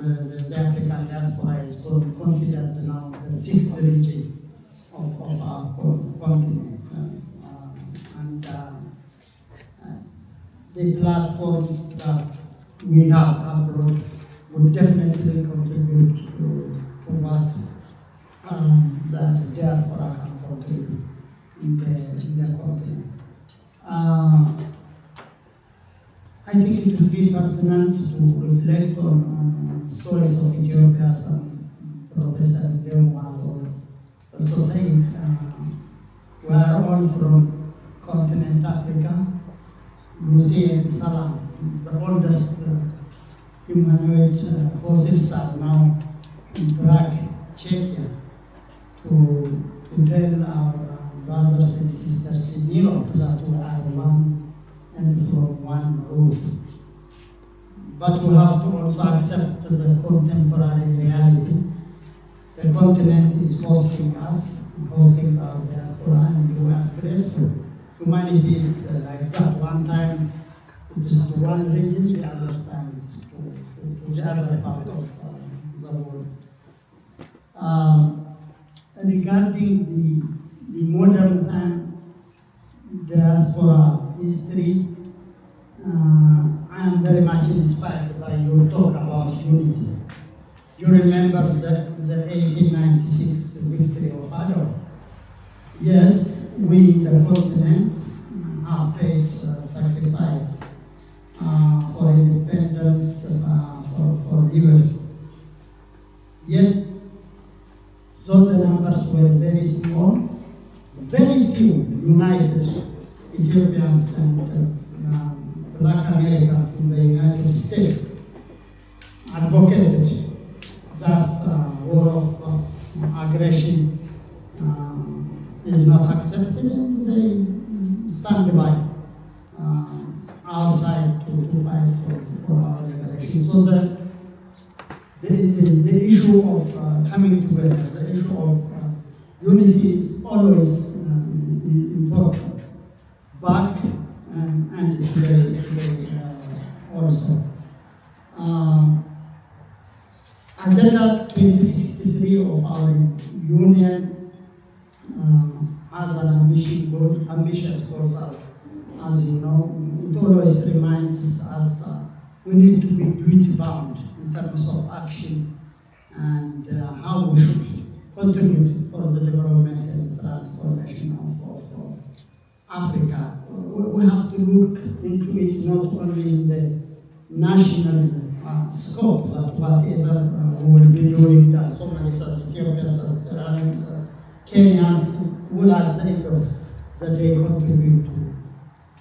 The African diaspora is considered now the sixth region of our continent. The platforms that we have abroad would definitely contribute to what the diaspora can contribute in the continent. I think it would be pertinent to reflect on stories of Ethiopia, as Professor Leone was also saying. We are all from continent Africa. Lucy and Salam, the oldest humanoid fossils, are now in Prague, Czechia, to tell our brothers and sisters in Europe that we are one and from one root. But we have to also accept the contemporary reality. The continent is hosting us, hosting our diaspora, and we are grateful. Humanity is like that. One time it is to one region, the other time it is to the other part of the world. Regarding the modern time diaspora history, I am very much inspired by your talk about unity. You remember the 1896 victory of Adolf. Yes, we, the continent, have paid sacrifice for independence, for liberty. Yet, though the numbers were very small, very few united Ethiopians and Black Americans in the United States advocated that war of aggression is not accepted, and they stand by our side to fight for our liberation. So the issue of coming together, the issue of unity is always important. Back and today also. Agenda 2063 of our union has an ambitious goals, as you know. It always reminds us we need to be duty bound in terms of action and how we should contribute for the development and transformation of Africa. We have to look into it not only in the national scope, but whatever we will be doing, that Somalis, as Ethiopians, as Sierra Leoneans, as Kenyans, will at the end of the day contribute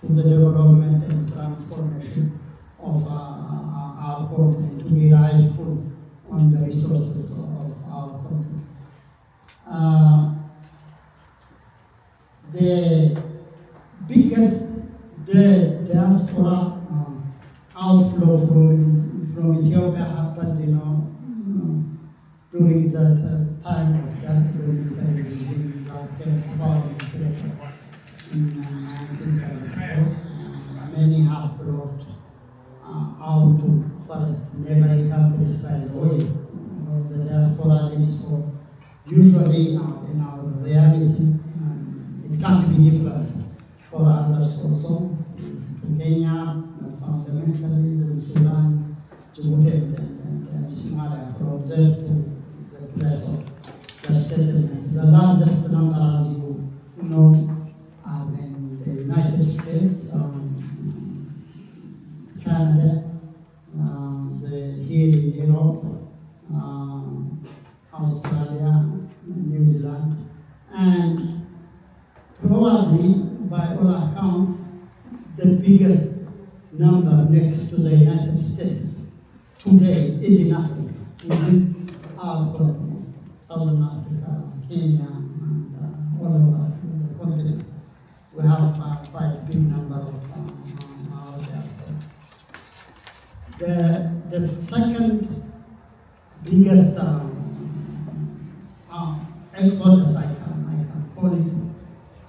to the development and transformation of our continent, to be right diaspora outflow from Ethiopia happened, during the time of that military regime that came to power in Ethiopia in 1974. Many have flowed out to first neighboring countries by the way. The diaspora lives for usually in our reality. It can't be different for others also. Kenya, fundamentally, the Sudan, Djibouti, and Somalia, from there to the place of the settlement. The largest number, as you know, are in the United States, Canada, here in Europe, Australia, New Zealand, and probably, by all accounts, the biggest number next to the United States today is in Africa, within our continent, Southern Africa, Kenya, and all over the continent. We have quite a big number of our diaspora. The second biggest exodus I can call it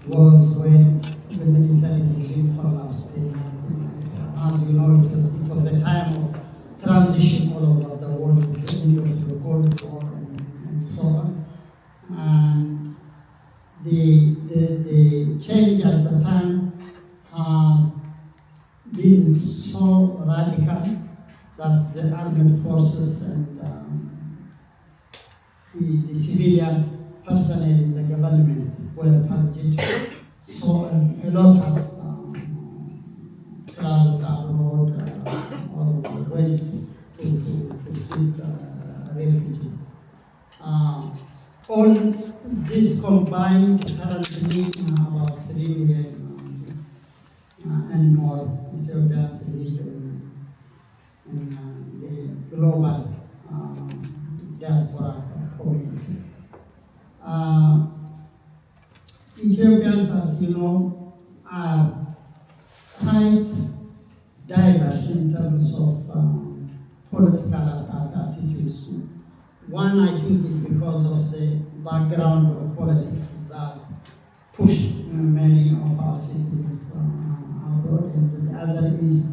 was when the military regime collapsed. As you know, it was a time of transition all over the world with the end of the Cold War and so on. And the change at the time has been so radical that the armed forces and the civilian personnel in the government were targeted. So a lot has traveled abroad or went to seek refuge. All this combined currently about 3 million and more Ethiopians live in the global diaspora community. Ethiopians, as you know, are quite diverse in terms of political attitudes. One, I think, is because of the background of politics that pushed many of our citizens abroad, and the other is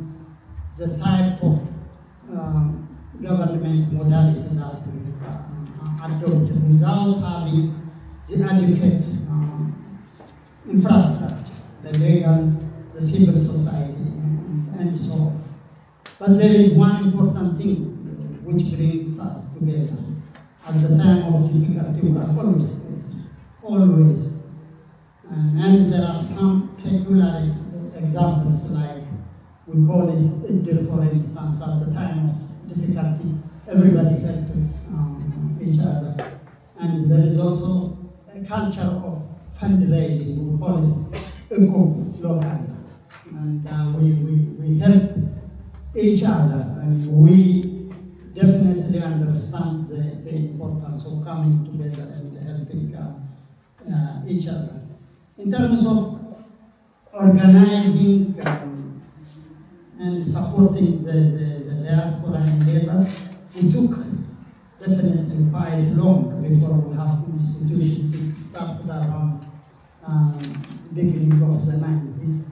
the type of government modalities that we've adopted without having the adequate infrastructure, the legal, the civil society, and so on. But there is one important thing which brings us together. At the time of difficulty, we are always together, always. And there are some peculiar examples, like we call it, for instance, at the time of difficulty, everybody helps each other. And there is also a culture of fundraising, we call it local. And we help each other, and we definitely understand the importance of coming together and helping each other. In terms of organizing and supporting the diaspora endeavor, we took definitely quite long before we have institutions. It started around beginning of the 90s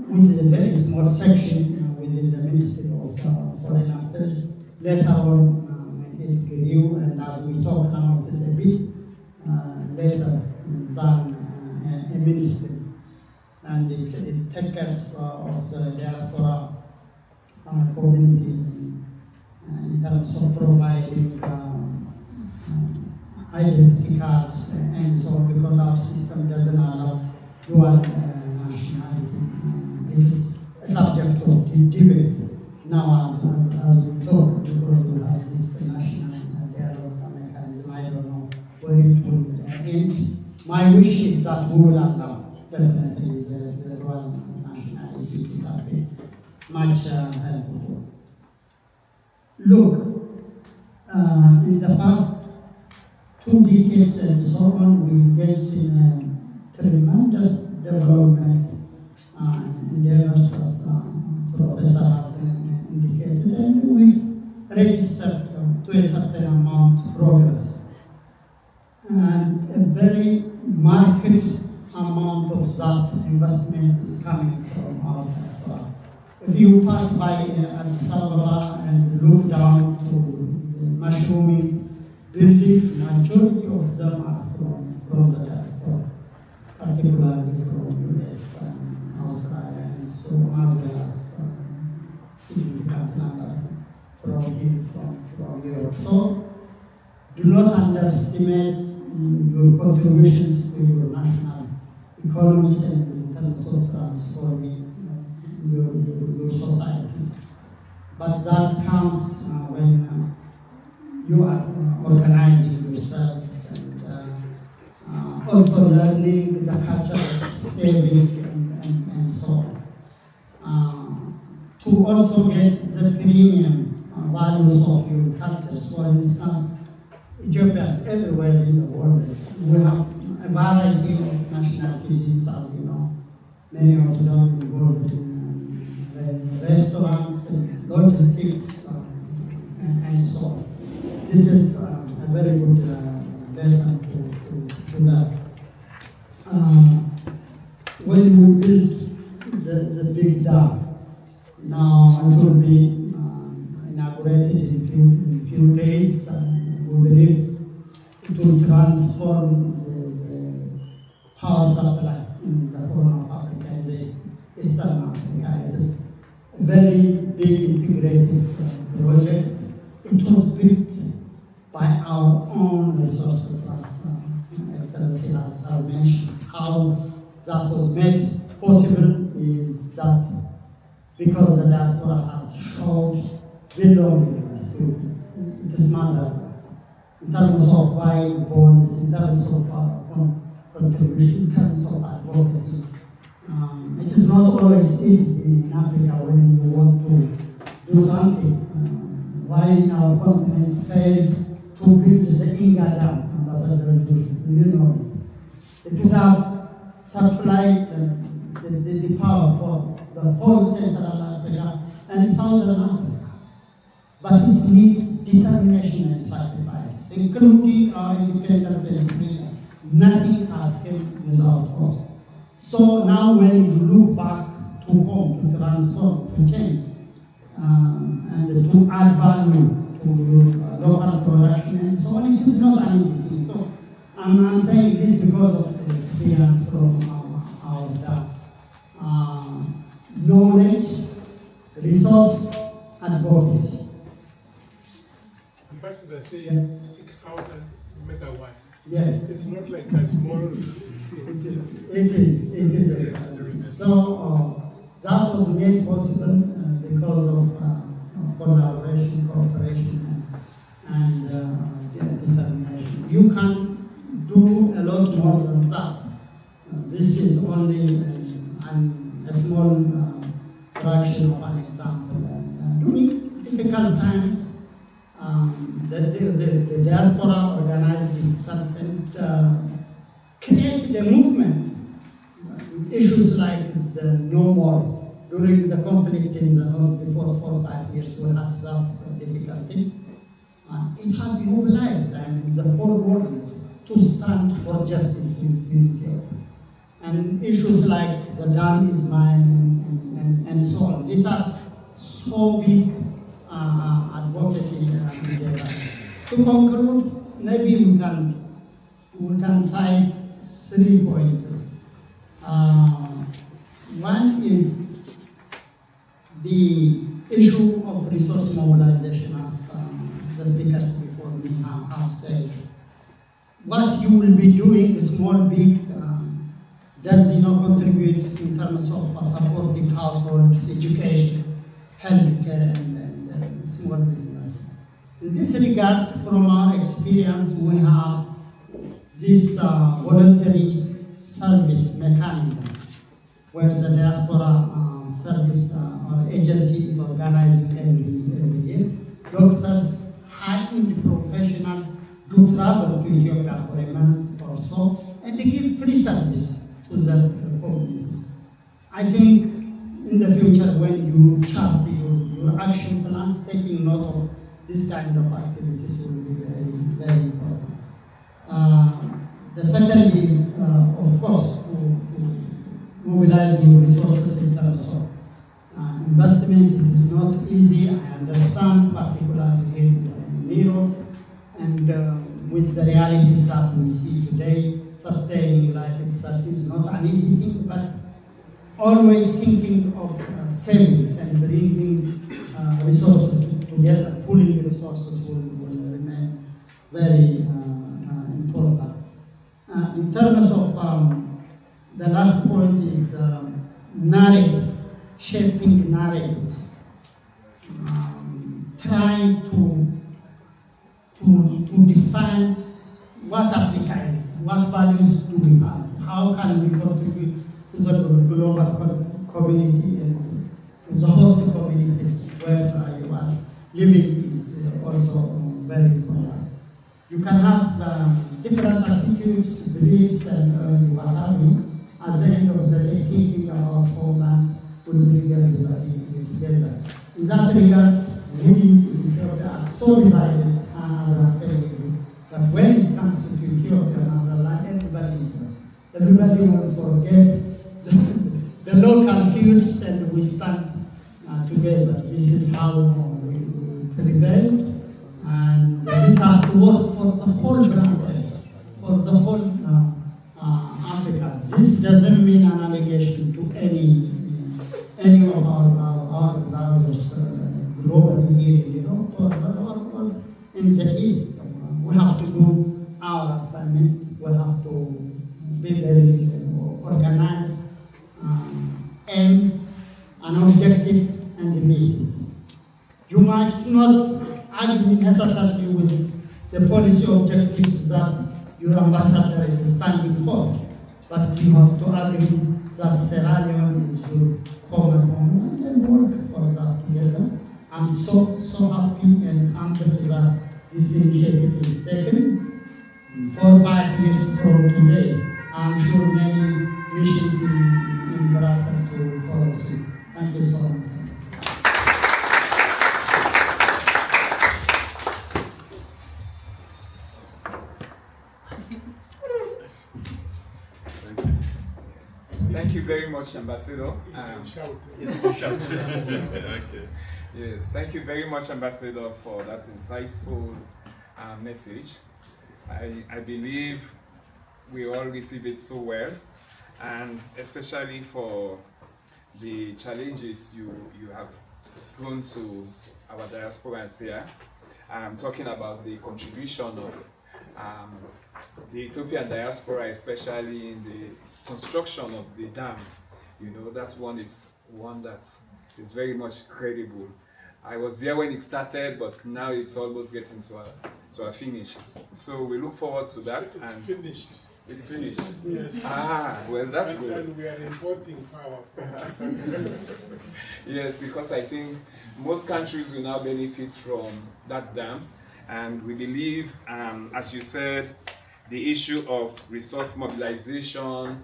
with a very small section within the Ministry of Foreign Affairs. Later on, it grew, and as we talk now, it is a bit lesser than a ministry. And it takes care of the diaspora community in terms of providing identity cards and so on, because our system doesn't allow dual nationality. It is a subject of debate now as we talk, because we have this national dialogue mechanism. I don't know where it will end. My wish is that we will allow definitely the dual nationality to have been much helpful. Look, in the past 2 decades and so on, we engaged in a tremendous development in the if you pass by Addis Ababa and look down to the mushrooming buildings, majority of them are from the diaspora, particularly from US and Australia, and so as well as significant number from Europe. So do not underestimate your contributions to your national economies and in terms of transforming your societies. But that comes when you are organizing yourselves and also learning the culture of saving and so on. To also get the premium values of your cultures. For instance, Ethiopians everywhere in the world, we have a variety of national cuisines, as you know. Many of them involved in restaurants, and logistics, and so on. This is a very good lesson to learn. When we built the big dam, now it will be inaugurated in few days. We believe it will transform the power supply in the Horn of Africa, in Eastern Africa. It is a very big integrated project. It was built by our own resources, as Excellency has mentioned. How that was made possible is that because the diaspora has showed belongingness to its mother, in terms of buying bonds, in terms of contribution, in terms of advocacy. It is not always easy in Africa when you want to do something. Why our continent failed to build the Inga Dam, Ambassador Joshua, you know it. It would have supplied the power for the whole Central Africa and Southern Africa. But it needs determination and sacrifice, including our independence and freedom. Nothing has come without us. So now when you look back to home, to transform, to change, and to add value to your local production and so on, it is not an easy thing. So I'm saying this because of the experience from our knowledge, resource, advocacy. Ambassador say 6,000 megawatts. Yes. It's not like a small. It is. So that was made possible because of collaboration, cooperation, and determination. You can do a lot more than that. This is only a small fraction of an example. During difficult times, the diaspora organized itself and created a movement. Issues like the no more during the conflict in the north before 4 or 5 years, we had that difficulty. It has mobilized the whole world to stand for justice with Ethiopia. And issues like the dam is mine and so on. These are so big advocacy endeavor. To conclude, maybe we can cite 3 points. One is the issue of resource mobilization, as the speakers before me have said. What you will be doing, small, big, does contribute in terms of supporting households, education, healthcare, and small business. In this regard, from our experience, we have this voluntary service mechanism where the diaspora service or agency is organizing every year. Doctors, high-end professionals do travel to Ethiopia for a month or so, and they give free service to the communities. I think in the future, when you chart your action plans, taking note of this kind of activities will be very, very important. The second is, of course, to mobilize your resources in terms of investment adjustment. It is not easy, I understand, particularly in Europe, and with the realities that we see today, sustaining life itself is not an easy thing, but always thinking of savings and bringing resources together, pooling resources will remain very important. In terms of the last point is narrative, shaping narratives, trying to define what Africa is, what values do we have, how can we contribute to the global community and to the host communities where you are living is also very important. You can have different attitudes, beliefs, and what have you. At the end of the day, thinking about homeland will bring everybody together. In that regard, we in Ethiopia are so divided, as I'm telling you, but when it comes to Ethiopia and other land, everybody will forget the local feuds and we stand together. This is how we prevail, and this has to work for the whole ground, for the whole Africa. This doesn't mean an allegation to any of our brothers globally here in Europe or in the East. We have to do our assignment. We have to be very organized, aim an objective and meet it. You might not agree necessarily with the policy objectives that your ambassador is standing for, but you have to agree that Sierra Leone is your common home and work for that together. I'm so happy and humbled that this initiative is taken. 4 or 5 years from today, I'm sure many missions in Brussels will follow suit. Thank you so much. Thank you very much, Ambassador. Okay. Yes, thank you very much, Ambassador, for that insightful message. I believe we all receive it so well, and especially for the challenges you have thrown to our diasporans here. I'm talking about the contribution of the Ethiopian diaspora, especially in the construction of the dam. You know, that one is one that is very much credible. I was there when it started, but now it's almost getting to a finish. So we look forward to that. It's finished. It's finished. Yes. Well, that's good. And we are importing power. Yes, because I think most countries will now benefit from that dam, and we believe, as you said, the issue of resource mobilization,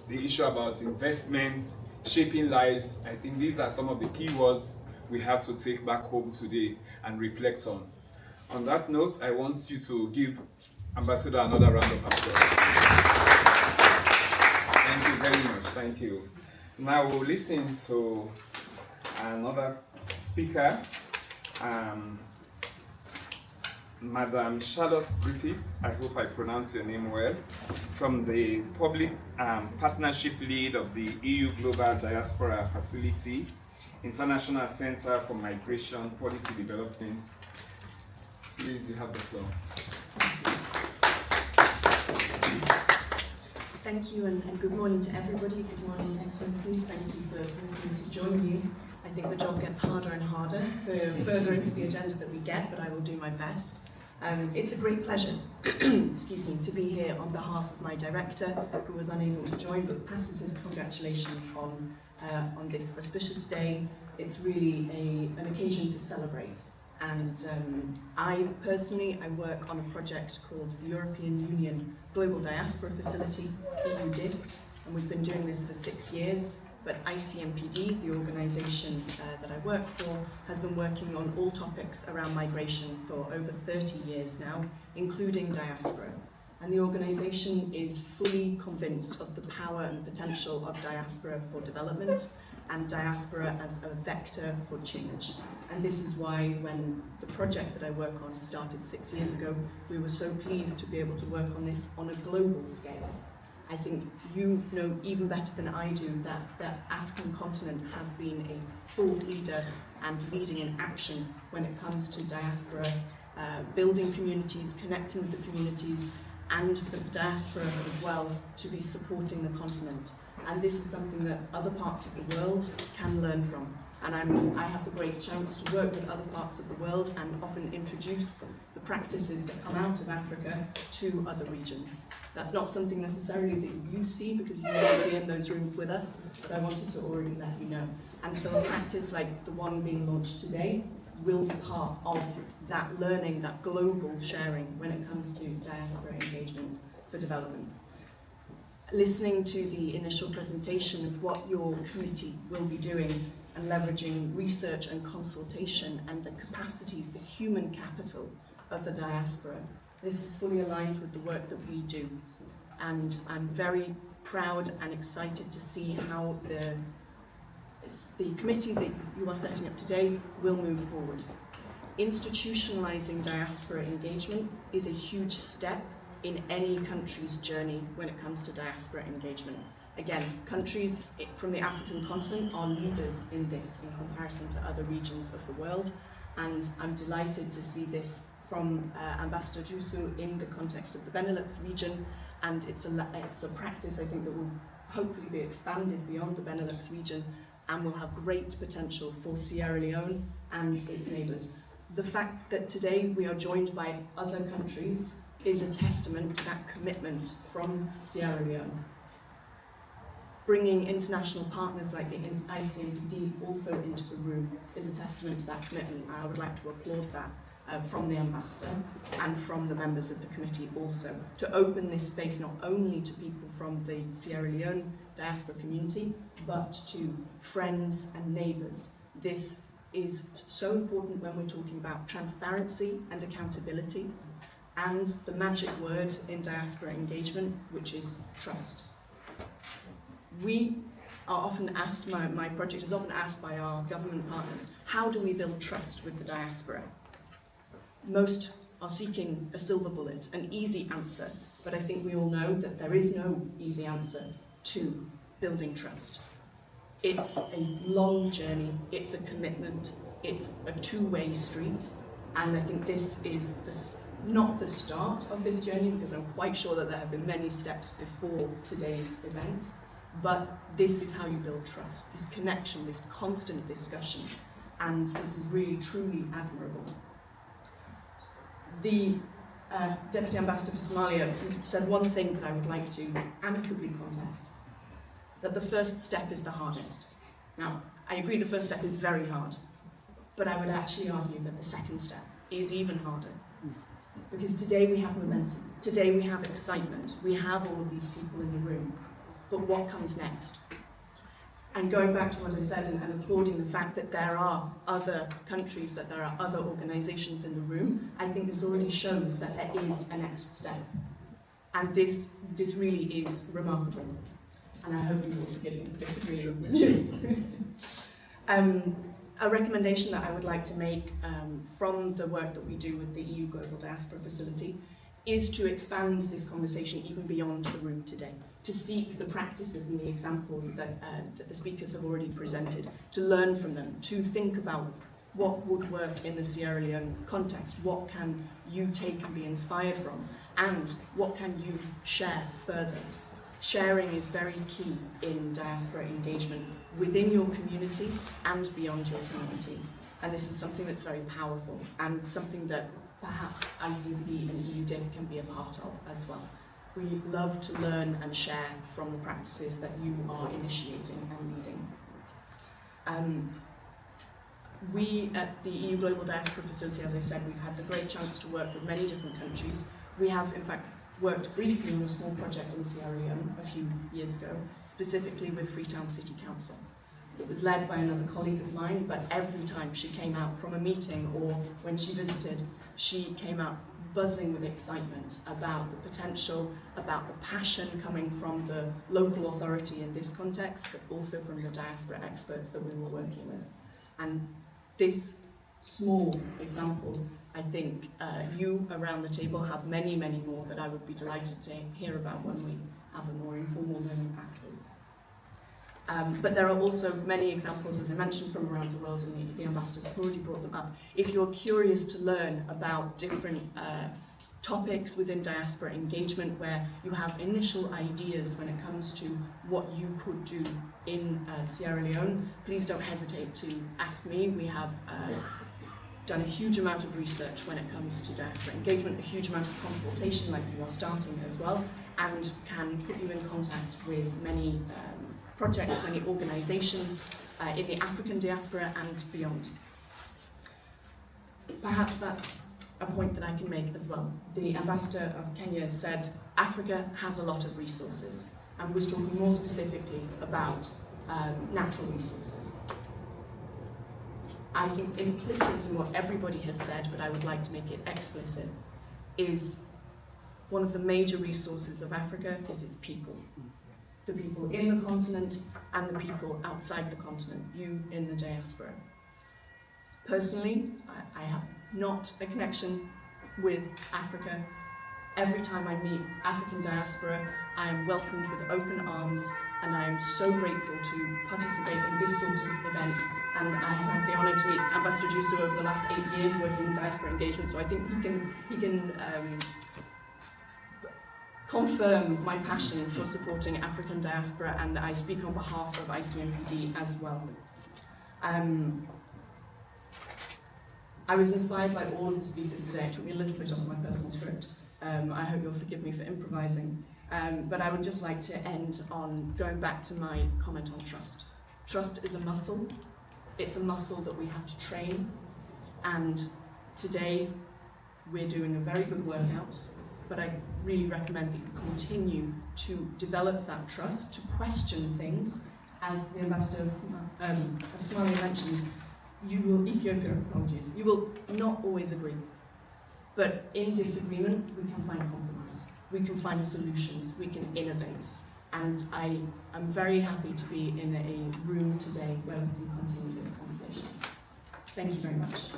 the issue about investments, shaping lives, I think these are some of the key words we have to take back home today and reflect on. On that note, I want you to give Ambassador another round of applause. Thank you very much. Thank you. Now we'll listen to another speaker, Madam Charlotte Griffith, I hope I pronounced your name well, from the Public Partnership Lead of the EU Global Diaspora Facility, International Center for Migration Policy Development. Please, you have the floor. Thank you, and good morning to everybody. Good morning, Excellencies. Thank you for permitting me to join you. I think the job gets harder and harder the further into the agenda that we get, but I will do my best. It's a great pleasure, excuse me, to be here on behalf of my director, who was unable to join, but passes his congratulations on this auspicious day. It's really an occasion to celebrate. And I personally work on a project called the European Union Global Diaspora Facility, EUDIF, and we've been doing this for 6 years. But ICMPD, the organisation that I work for, has been working on all topics around migration for over 30 years now, including diaspora. And the organisation is fully convinced of the power and potential of diaspora for development, and diaspora as a vector for change. And this is why when the project that I work on started 6 years ago, we were so pleased to be able to work on this on a global scale. I think you know even better than I do that the African continent has been a thought leader and leading in action when it comes to diaspora, building communities, connecting with the communities, and for the diaspora as well to be supporting the continent. And this is something that other parts of the world can learn from. And I have the great chance to work with other parts of the world and often introduce the practices that come out of Africa to other regions. That's not something necessarily that you see because you won't be in those rooms with us, but I wanted to already let you know. And so a practice like the one being launched today will be part of that learning, that global sharing when it comes to diaspora engagement for development. Listening to the initial presentation of what your committee will be doing and leveraging research and consultation and the capacities, the human capital of the diaspora, this is fully aligned with the work that we do. And I'm very proud and excited to see how the committee that you are setting up today will move forward. Institutionalizing diaspora engagement is a huge step in any country's journey when it comes to diaspora engagement. Again, countries from the African continent are leaders in this in comparison to other regions of the world, and I'm delighted to see this from Ambassador Jusu in the context of the Benelux region, and it's a practice I think that will hopefully be expanded beyond the Benelux region and will have great potential for Sierra Leone and its neighbours. The fact that today we are joined by other countries is a testament to that commitment from Sierra Leone. Bringing international partners like the ICMPD also into the room is a testament to that commitment. I would like to applaud that from the ambassador and from the members of the committee also, to open this space not only to people from the Sierra Leone diaspora community, but to friends and neighbours. This is so important when we're talking about transparency and accountability, and the magic word in diaspora engagement, which is trust. We are often asked, my project is often asked by our government partners, how do we build trust with the diaspora? Most are seeking a silver bullet, an easy answer, but I think we all know that there is no easy answer to building trust. It's a long journey, it's a commitment, it's a two-way street, and I think this is not the start of this journey, because I'm quite sure that there have been many steps before today's event, but this is how you build trust, this connection, this constant discussion, and this is really, truly admirable. The Deputy Ambassador for Somalia said one thing that I would like to amicably contest, that the first step is the hardest. Now, I agree the first step is very hard, but I would actually argue that the second step is even harder. Because today we have momentum, today we have excitement, we have all of these people in the room, but what comes next? And going back to what I said and applauding the fact that there are other countries, that there are other organisations in the room, I think this already shows that there is a next step. And this really is remarkable. And I hope you will forgive me for disagreeing with you. A recommendation that I would like to make from the work that we do with the EU Global Diaspora Facility is to expand this conversation even beyond the room today, to seek the practices and the examples that the speakers have already presented, to learn from them, to think about what would work in the Sierra Leone context, what can you take and be inspired from, and what can you share further. Sharing is very key in diaspora engagement within your community and beyond your community. And this is something that's very powerful and something that perhaps ICPD and EUDIF can be a part of as well. We love to learn and share from the practices that you are initiating and leading. We at the EU Global Diaspora Facility, as I said, we've had the great chance to work with many different countries. We have, in fact, worked briefly on a small project in Sierra Leone a few years ago, specifically with Freetown City Council. It was led by another colleague of mine, but every time she came out from a meeting or when she visited, she came out buzzing with excitement about the potential, about the passion coming from the local authority in this context, but also from the diaspora experts that we were working with. And this small example, I think you around the table have many, many more that I would be delighted to hear about when we have a more informal moment afterwards. But there are also many examples, as I mentioned, from around the world, and the ambassadors have already brought them up. If you're curious to learn about different topics within diaspora engagement where you have initial ideas when it comes to what you could do in Sierra Leone, please don't hesitate to ask me. We have done a huge amount of research when it comes to diaspora engagement, a huge amount of consultation like you are starting as well, and can put you in contact with many projects, many organisations in the African diaspora and beyond. Perhaps that's a point that I can make as well. The ambassador of Kenya said Africa has a lot of resources, and was talking more specifically about natural resources. I think implicit in what everybody has said, but I would like to make it explicit, is one of the major resources of Africa is its people. The people in the continent and the people outside the continent, you in the diaspora. Personally, I have not a connection with Africa. Every time I meet African diaspora, I am welcomed with open arms, and I am so grateful to participate in this sort of event. And I have had the honour to meet Ambassador Jusu over the last 8 years working in diaspora engagement, so I think he can confirm my passion for supporting African diaspora, and I speak on behalf of ICMPD as well. I was inspired by all of the speakers today. It took me a little bit off my personal script. I hope you'll forgive me for improvising. But I would just like to end on going back to my comment on trust. Trust is a muscle. It's a muscle that we have to train. And today, we're doing a very good workout, but I really recommend that you continue to develop that trust, to question things. As the ambassador of Somalia mentioned, Ethiopia, apologies, you will not always agree. But in disagreement, we can find compromise. We can find solutions. We can innovate. And I am very happy to be in a room today where we can continue these conversations. Thank you very much.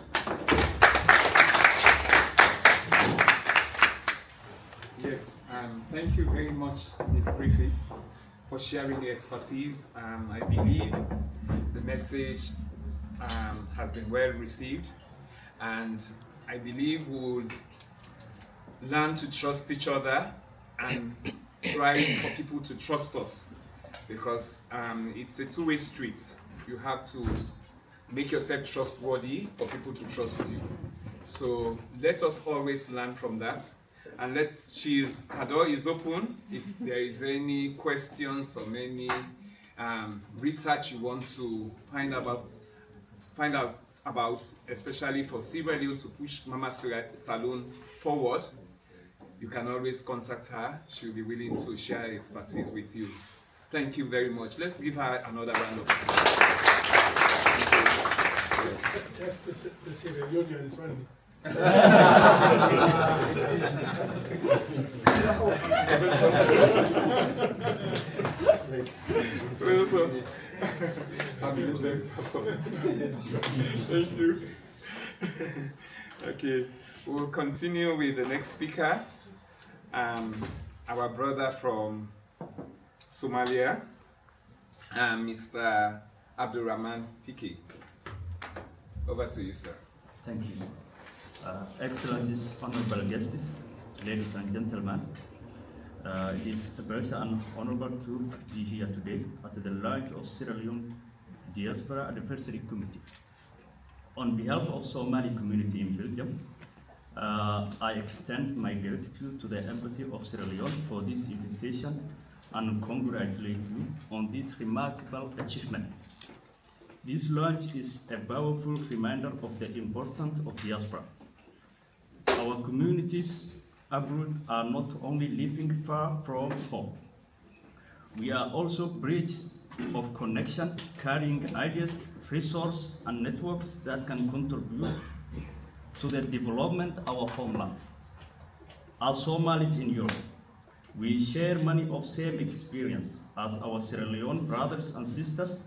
Yes, thank you very much, Ms. Griffiths, for sharing the expertise. I believe the message has been well received, and I believe we'll learn to trust each other and try for people to trust us, because it's a two-way street. You have to make yourself trustworthy for people to trust you. So let us always learn from that. And her door is open. If there is any questions or any research you want to find out about, especially for Sierra Leone to push Mama Salone forward, you can always contact her. She'll be willing to share her expertise with you. Thank you very much. Let's give her another round of applause. Just the Sierra Leoneans only. Thank you. Okay, we'll continue with the next speaker, our brother from Somalia, Mr. Abdurrahman Piki. Over to you, sir. Thank you. Excellencies, honorable guests, ladies and gentlemen, it is a very honorable to be here today at the launch of Sierra Leone Diaspora Advisory Committee. On behalf of Somali community in Belgium, I extend my gratitude to the Embassy of Sierra Leone for this invitation and congratulate you on this remarkable achievement. This launch is a powerful reminder of the importance of diaspora. Our communities abroad are not only living far from home, we are also bridges of connection, carrying ideas, resources, and networks that can contribute to the development of our homeland. As Somalis in Europe, we share many of same experience as our Sierra Leone brothers and sisters,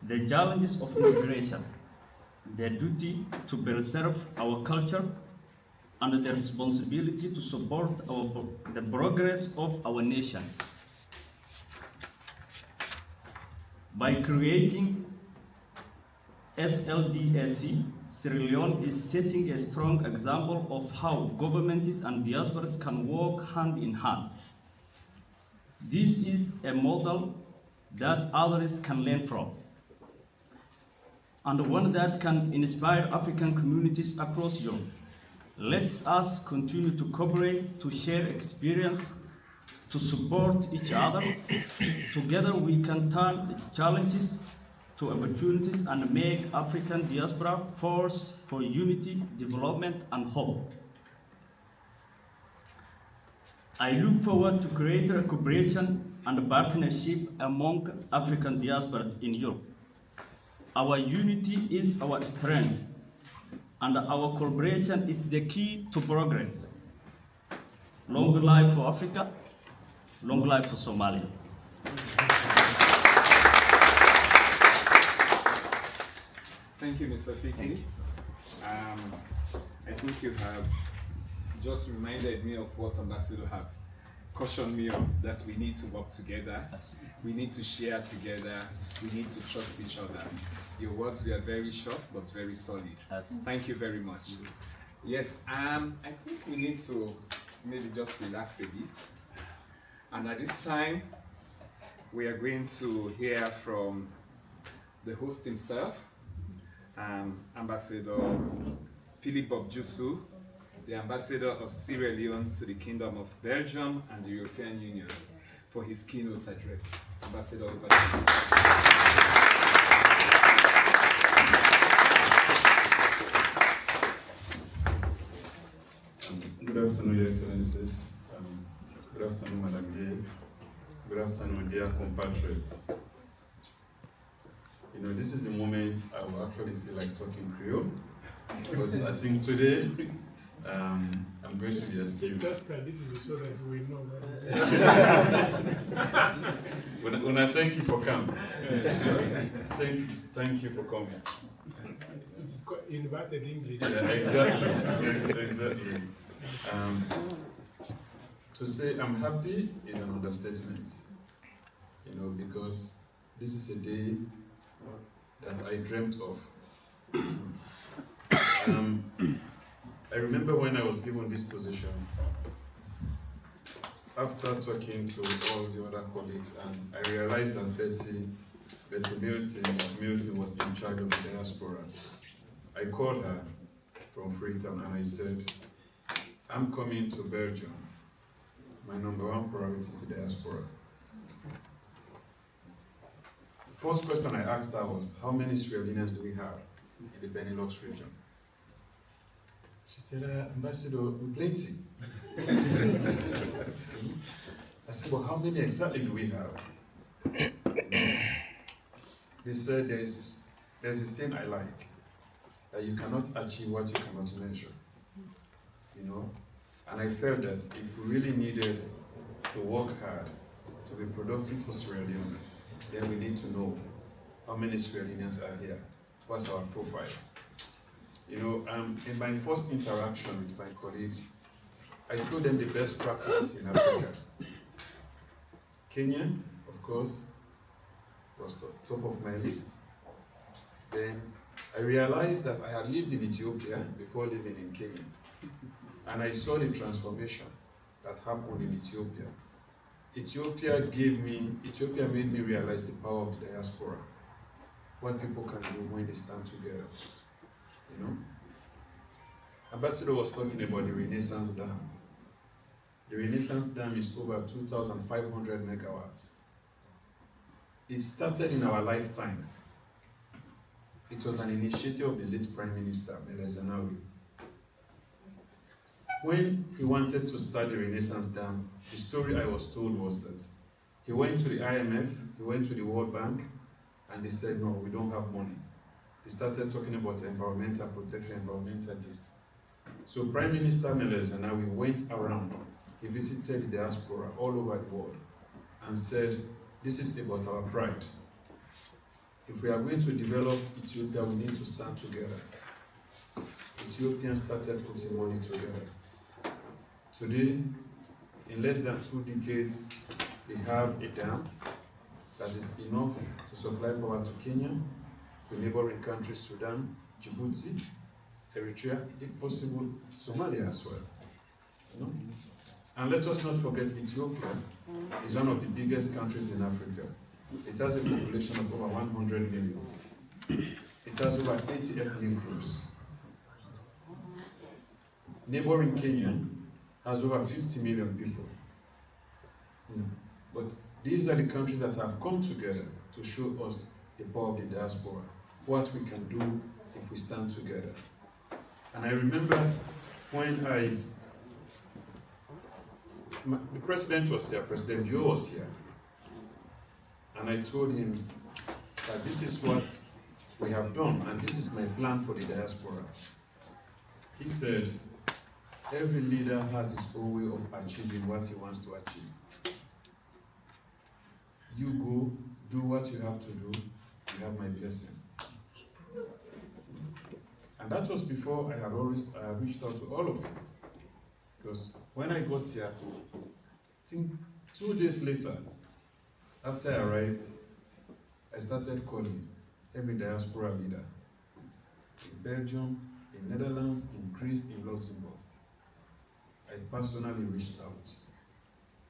the challenges of immigration, the duty to preserve our culture, and the responsibility to support the progress of our nations. By creating SLDSC, Sierra Leone is setting a strong example of how governments and diasporas can work hand in hand. This is a model that others can learn from, and one that can inspire African communities across Europe. Let us continue to cooperate, to share experience, to support each other. Together we can turn challenges to opportunities and make African diaspora force for unity, development, and hope. I look forward to greater cooperation and partnership among African diasporas in Europe. Our unity is our strength, and our collaboration is the key to progress. Long life for Africa, long life for Somalia. Thank you, Mr. Fiki. I think you have just reminded me of what Ambassador have cautioned me of, that we need to work together, we need to share together, we need to trust each other. Your words were very short but very solid. Thank you very much. Yes, I think we need to maybe just relax a bit. And at this time, we are going to hear from the host himself, Ambassador Philip Bobjusu, the Ambassador of Sierra Leone to the Kingdom of Belgium and the European Union, for his keynote address. Ambassador, over to you. Good afternoon, Your Excellencies. Good afternoon, Madam Gay. Good afternoon, dear compatriots. You know, this is the moment I will actually feel like talking Creole, but I think today I'm going to be excused. Just so that we know. When I thank you for coming. Thank you for coming. It's inverted English. Yeah, exactly. Exactly. To say I'm happy is an understatement, you know, because this is a day that I dreamt of. I remember when I was given this position, after talking to all the other colleagues, and I realized that Betty Milton was in charge of the diaspora. I called her from Freetown and I said, I'm coming to Belgium. My number one priority is the diaspora. The first question I asked her was, how many Sierra Leoneans do we have in the Benelux region? She said, Ambassador, plenty. I said, well, how many exactly do we have? They said, there's a saying I like, that you cannot achieve what you cannot measure. You know? And I felt that if we really needed to work hard to be productive for Sierra Leone, then we need to know how many Sierra Leoneans are here. What's our profile? You know, in my first interaction with my colleagues, I told them the best practices in Africa. Kenya, of course, was top of my list. Then I realized that I had lived in Ethiopia before living in Kenya. And I saw the transformation that happened in Ethiopia. Ethiopia made me realize the power of the diaspora. What people can do when they stand together. You know? Ambassador was talking about the Renaissance Dam. The Renaissance Dam is over 2,500 megawatts. It started in our lifetime. It was an initiative of the late Prime Minister, Mele Zenawi. When he wanted to start the Renaissance Dam, the story I was told was that he went to the IMF, he went to the World Bank, and they said, no, we don't have money. They started talking about environmental protection, environmental this. So Prime Minister Meles and I, we went around. He visited the diaspora all over the world and said, this is about our pride. If we are going to develop Ethiopia, we need to stand together. Ethiopians started putting money together. Today, in less than 2 decades, we have a dam that is enough to supply power to Kenya, to neighboring countries, Sudan, Djibouti, Eritrea, if possible, Somalia as well. You know? And let us not forget, Ethiopia is one of the biggest countries in Africa. It has a population of over 100 million. It has over 80 ethnic groups. Neighboring Kenya has over 50 million people. But these are the countries that have come together to show us the power of the diaspora, what we can do if we stand together. And I remember when the president was here, President Bio was here, and I told him that this is what we have done and this is my plan for the diaspora. He said, every leader has his own way of achieving what he wants to achieve. You go, do what you have to do, you have my blessing. And that was before I had reached out to all of you. Because when I got here, I think 2 days later, after I arrived, I started calling every diaspora leader in Belgium, in Netherlands, in Greece, in Luxembourg. I personally reached out.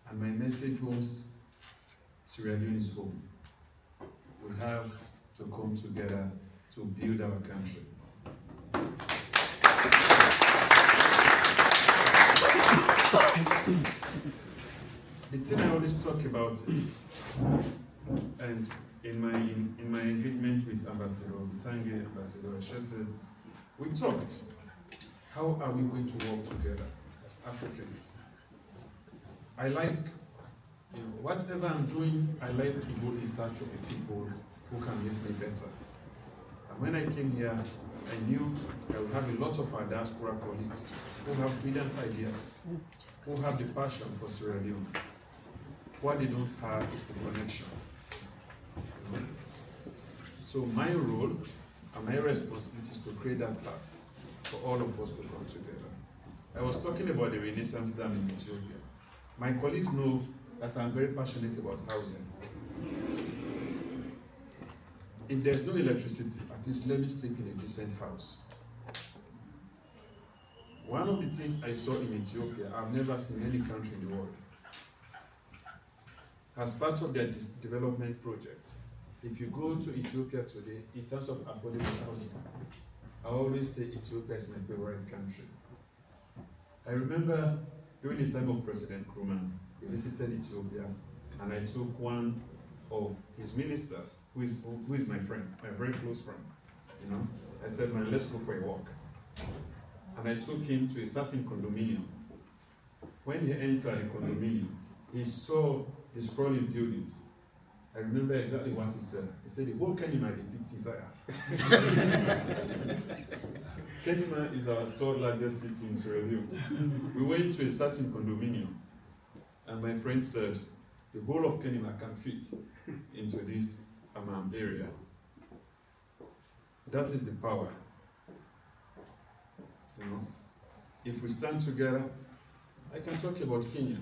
And my message was, Sierra Leone is home. We have to come together to build our country. The thing I always talk about is, and in my engagement with Ambassador Bitange, Ambassador Eshete, we talked, how are we going to work together as Africans? I like, whatever I'm doing, I like to go in search of the people who can make me better. And when I came here, I knew I would have a lot of our diaspora colleagues who have brilliant ideas, who have the passion for Sierra Leone. What they don't have is the connection. So my role and my responsibility is to create that path for all of us to come together. I was talking about the Renaissance Dam in Ethiopia. My colleagues know that I'm very passionate about housing. If there's no electricity, at least let me sleep in a decent house. One of the things I saw in Ethiopia, I've never seen any country in the world. As part of their development projects, if you go to Ethiopia today, in terms of affordable housing, I always say Ethiopia is my favorite country. I remember during the time of President Nkrumah, he visited Ethiopia, and I took one of his ministers, who is my friend, my very close friend. I said, man, let's go for a walk. And I took him to a certain condominium. When he entered the condominium, he saw the sprawling buildings. I remember exactly what he said. He said, the whole Kenima fits inside. Kenima is our third largest city in Sierra Leone. We went to a certain condominium, and my friend said, the whole of Kenima can fit into this area. That is the power. If we stand together, I can talk about Kenya,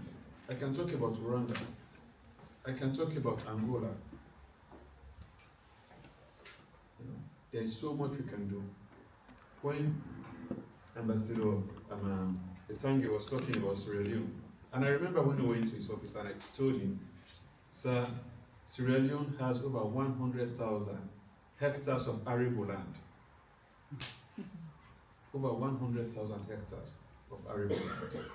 I can talk about Rwanda, I can talk about Angola. There is so much we can do. When Ambassador Bitange was talking about Sierra Leone, and I remember when we went to his office and I told him, sir, Sierra Leone has over 100,000 hectares of arable land. Over 100,000 hectares of arable land.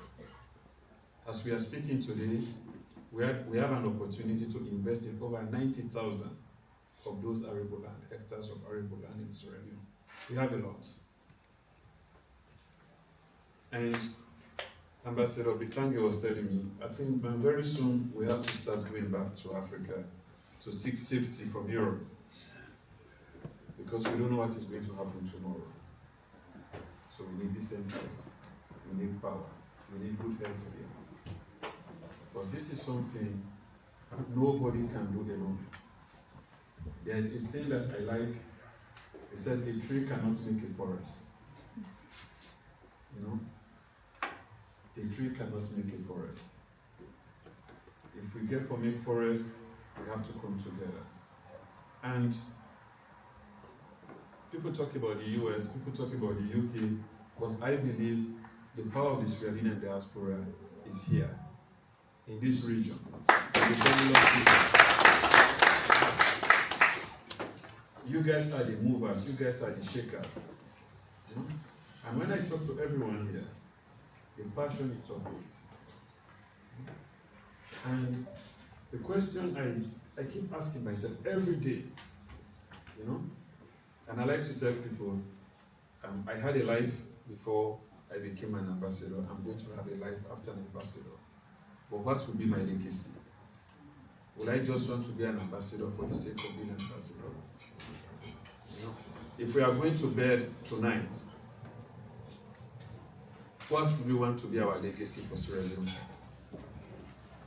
As we are speaking today, we have an opportunity to invest in over 90,000 of those arable land, hectares of arable land in Sierra Leone. We have a lot. And Ambassador Bitange was telling me, I think very soon we have to start going back to Africa to seek safety from Europe, because we don't know what is going to happen tomorrow. So So we need decent housing, we need power, we need good health care. But this is something nobody can do alone. There's a saying that I like. It said, a tree cannot make a forest. You know? A tree cannot make a forest. If we get to make forest, we have to come together. And people talk about the US, people talk about the UK, but I believe the power of the Sierra Leonean diaspora is here, in this region. You guys are the movers, you guys are the shakers. You know? And when I talk to everyone here, the passion is of it. And the question I keep asking myself every day, you know, and I like to tell people, I had a life before I became an ambassador. I'm going to have a life after an ambassador. But what will be my legacy? Will I just want to be an ambassador for the sake of being an ambassador? You know, if we are going to bed tonight, what would we want to be our legacy for Sierra Leone?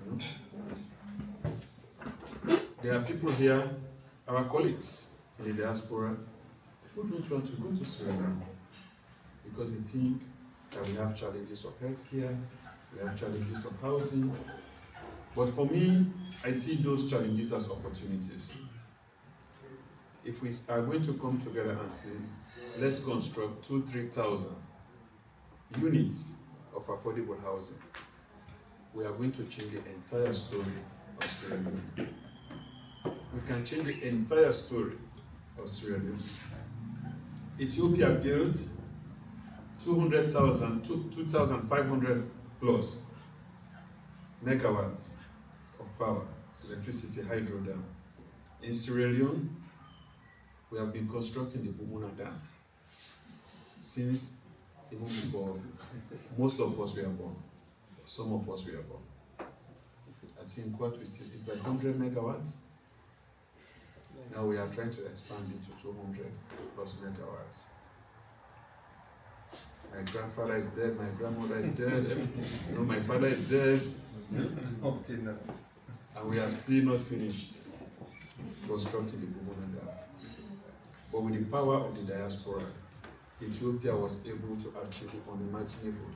You know? There are people here, our colleagues in the diaspora, who don't want to go to Sierra Leone because they think that we have challenges of healthcare, we have challenges of housing. But for me, I see those challenges as opportunities. If we are going to come together and say, let's construct 2,000-3,000 units of affordable housing, we are going to change the entire story of Sierra Leone. We can change the entire story of Sierra Leone. Ethiopia built 2,500 plus megawatts of power, electricity, hydro dam. In Sierra Leone, we have been constructing the Bumuna Dam since even before most of us were born. Some of us were born. I think what we still is like 100 megawatts. Now we are trying to expand it to 200 plus megawatts. My grandfather is dead, my grandmother is dead, you know, my father is dead. And we have still not finished constructing the Bumuna Dam. But with the power of the diaspora, Ethiopia was able to achieve the unimaginable.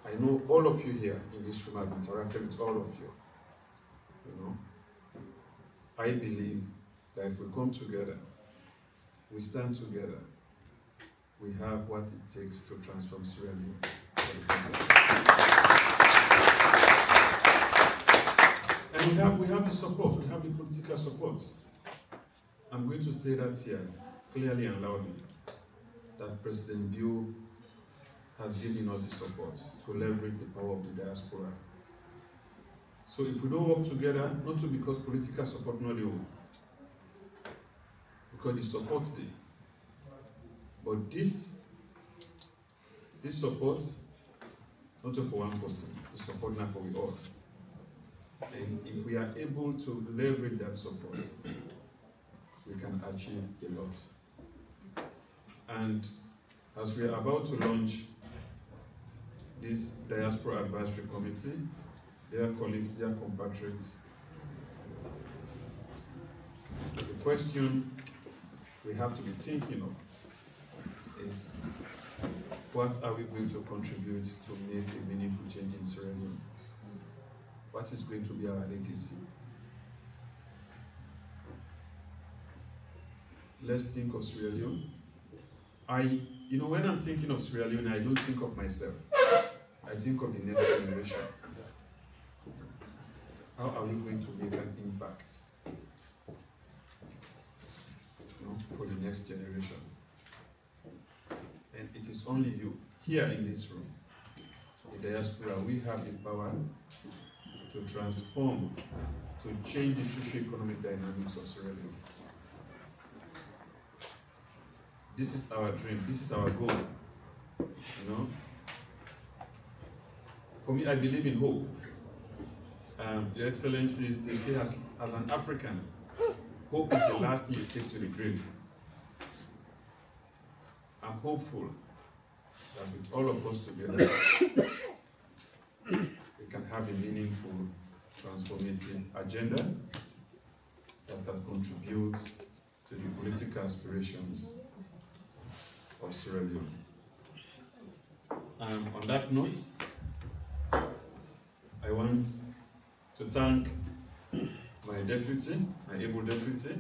I know all of you here in this room, I've interacted with all of you. You know, I believe that if we come together, we stand together, we have what it takes to transform Sierra Leone. And we have the support, we have the political support. I'm going to say that here, clearly and loudly, that President Bill has given us the support to leverage the power of the diaspora. So if we don't work together, not to because political support not there, because the support there. But this support, not just for one person, the support now for we all. And if we are able to leverage that support, we can achieve a lot. And as we are about to launch this Diaspora Advisory Committee, dear colleagues, dear compatriots, the question we have to be thinking of is, what are we going to contribute to make a meaningful change in Sierra Leone? What is going to be our legacy? Let's think of Sierra Leone. When I'm thinking of Sierra Leone, I don't think of myself. I think of the next generation. How are we going to make an impact, for the next generation? And it is only you, here in this room, the diaspora, we have the power to transform, to change the socio-economic dynamics of Sierra Leone. This is our dream, this is our goal, For me, I believe in hope. Your Excellencies, they say as an African, hope is the last thing you take to the grave. I'm hopeful that with all of us together, we can have a meaningful, transformative agenda that can contribute to the political aspirations of Sierra Leone. On that note, I want to thank my deputy, my able deputy,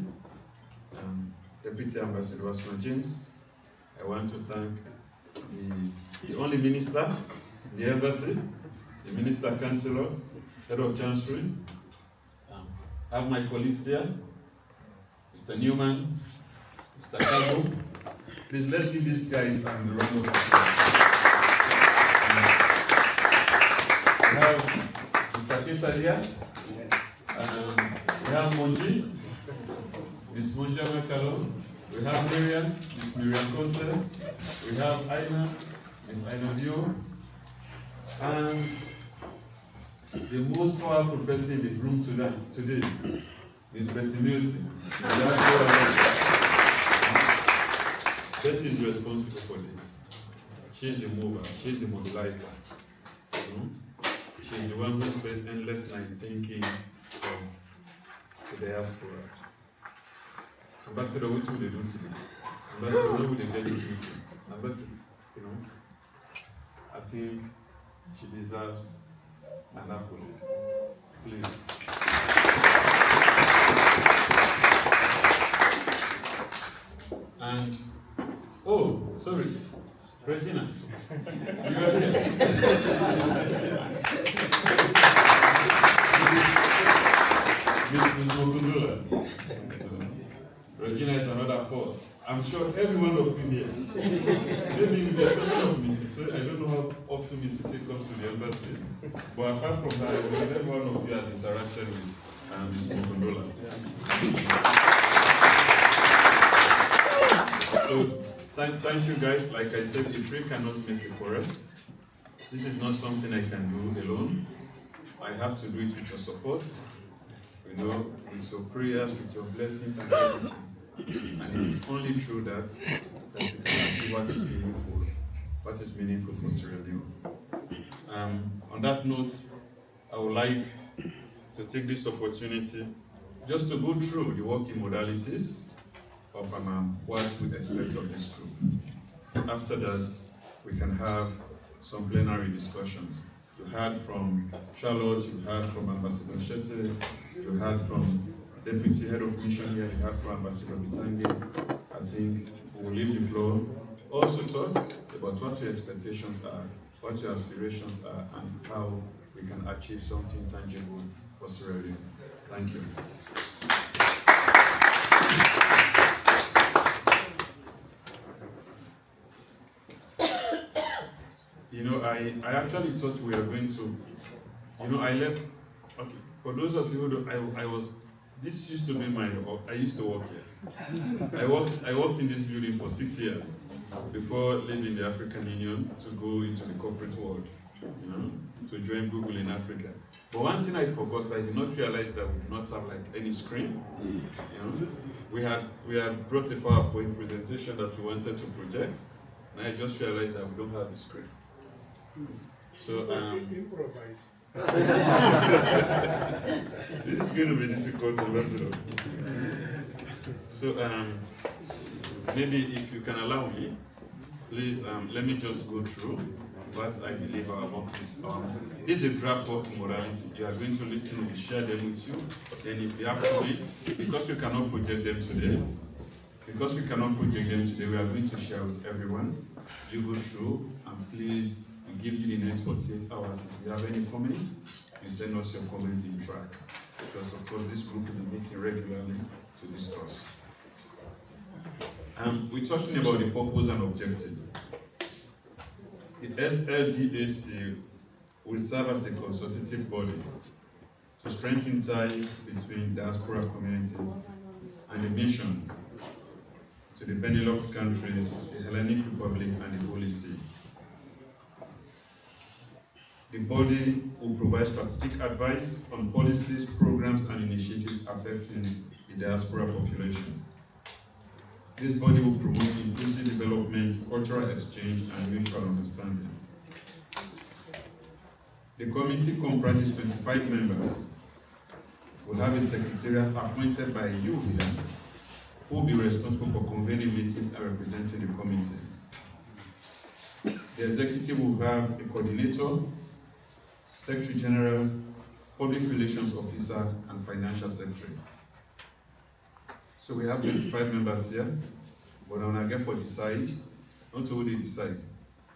Deputy Ambassador Osman James. I want to thank the only minister in the embassy, the Minister Councillor, Head of Chancery. I have my colleagues here, Mr. Newman, Mr. Kago. Please, let's give these guys a round of applause. We have Mr. Peter here. We have Monji, Miss Monja Makalo. We have Miriam, Miss Miriam Conte. We have Aina, Miss Aina Dio. And the most powerful person in the room today is Betty Milton. Betty is responsible for this. She's the mover, she's the mobilizer. She's the one who spends endless time thinking of the diaspora. Ambassador, what will they do today? Ambassador, where would they get this meeting? Ambassador, I think she deserves an apology. Please. And, oh, sorry, Regina, you are here. Miss Mokundula. Regina is another force. I'm sure every one of you here, maybe with the exception of Mrs. I don't know how often Mrs. comes to the embassy, but apart from that, I believe every one of you has interacted with Ms. Mokundula. So, thank you guys. Like I said, a tree cannot make a forest. This is not something I can do alone. I have to do it with your support, with your prayers, with your blessings and everything. And it is only through that we can achieve what is meaningful for Sierra Leone. On that note, I would like to take this opportunity just to go through the working modalities of what we expect of this group. After that, we can have some plenary discussions. You heard from Charlotte, you heard from Ambassador Shete, you heard from Deputy Head of Mission here, you heard from Ambassador Bitange. I think we will leave the floor. Also talk about what your expectations are, what your aspirations are, and how we can achieve something tangible for Sierra Leone. Thank you. I actually thought we were going to, I left, okay, for those of you who don't, this used to be I used to work here. I worked in this building for 6 years before leaving the African Union to go into the corporate world, to join Google in Africa. But one thing I forgot, I did not realize that we do not have any screen. We had brought a PowerPoint presentation that we wanted to project, and I just realized that we don't have a screen. So improvise. This is going to be difficult to listen to. So maybe if you can allow me, please let me just go through what I believe our work is. This is a draft working modality. You are going to listen, we share them with you. Then if you have to wait, because we cannot project them today, we are going to share with everyone. You go through and please, we give you the next 48 hours. If you have any comments, you send us your comments in track. Because of course this group will be meeting regularly to discuss. We're talking about the purpose and objective. The SLDAC will serve as a consultative body to strengthen ties between diaspora communities and the mission to the Benelux countries, the Hellenic Republic, and the Holy See. The body will provide strategic advice on policies, programs, and initiatives affecting the diaspora population. This body will promote inclusive development, cultural exchange, and mutual understanding. The committee comprises 25 members. We'll have a secretariat appointed by you here, who will be responsible for convening meetings and representing the committee. The executive will have a coordinator, secretary general, public relations officer, and financial secretary. So we have 25 members here, but on I get for decide, not who they decide.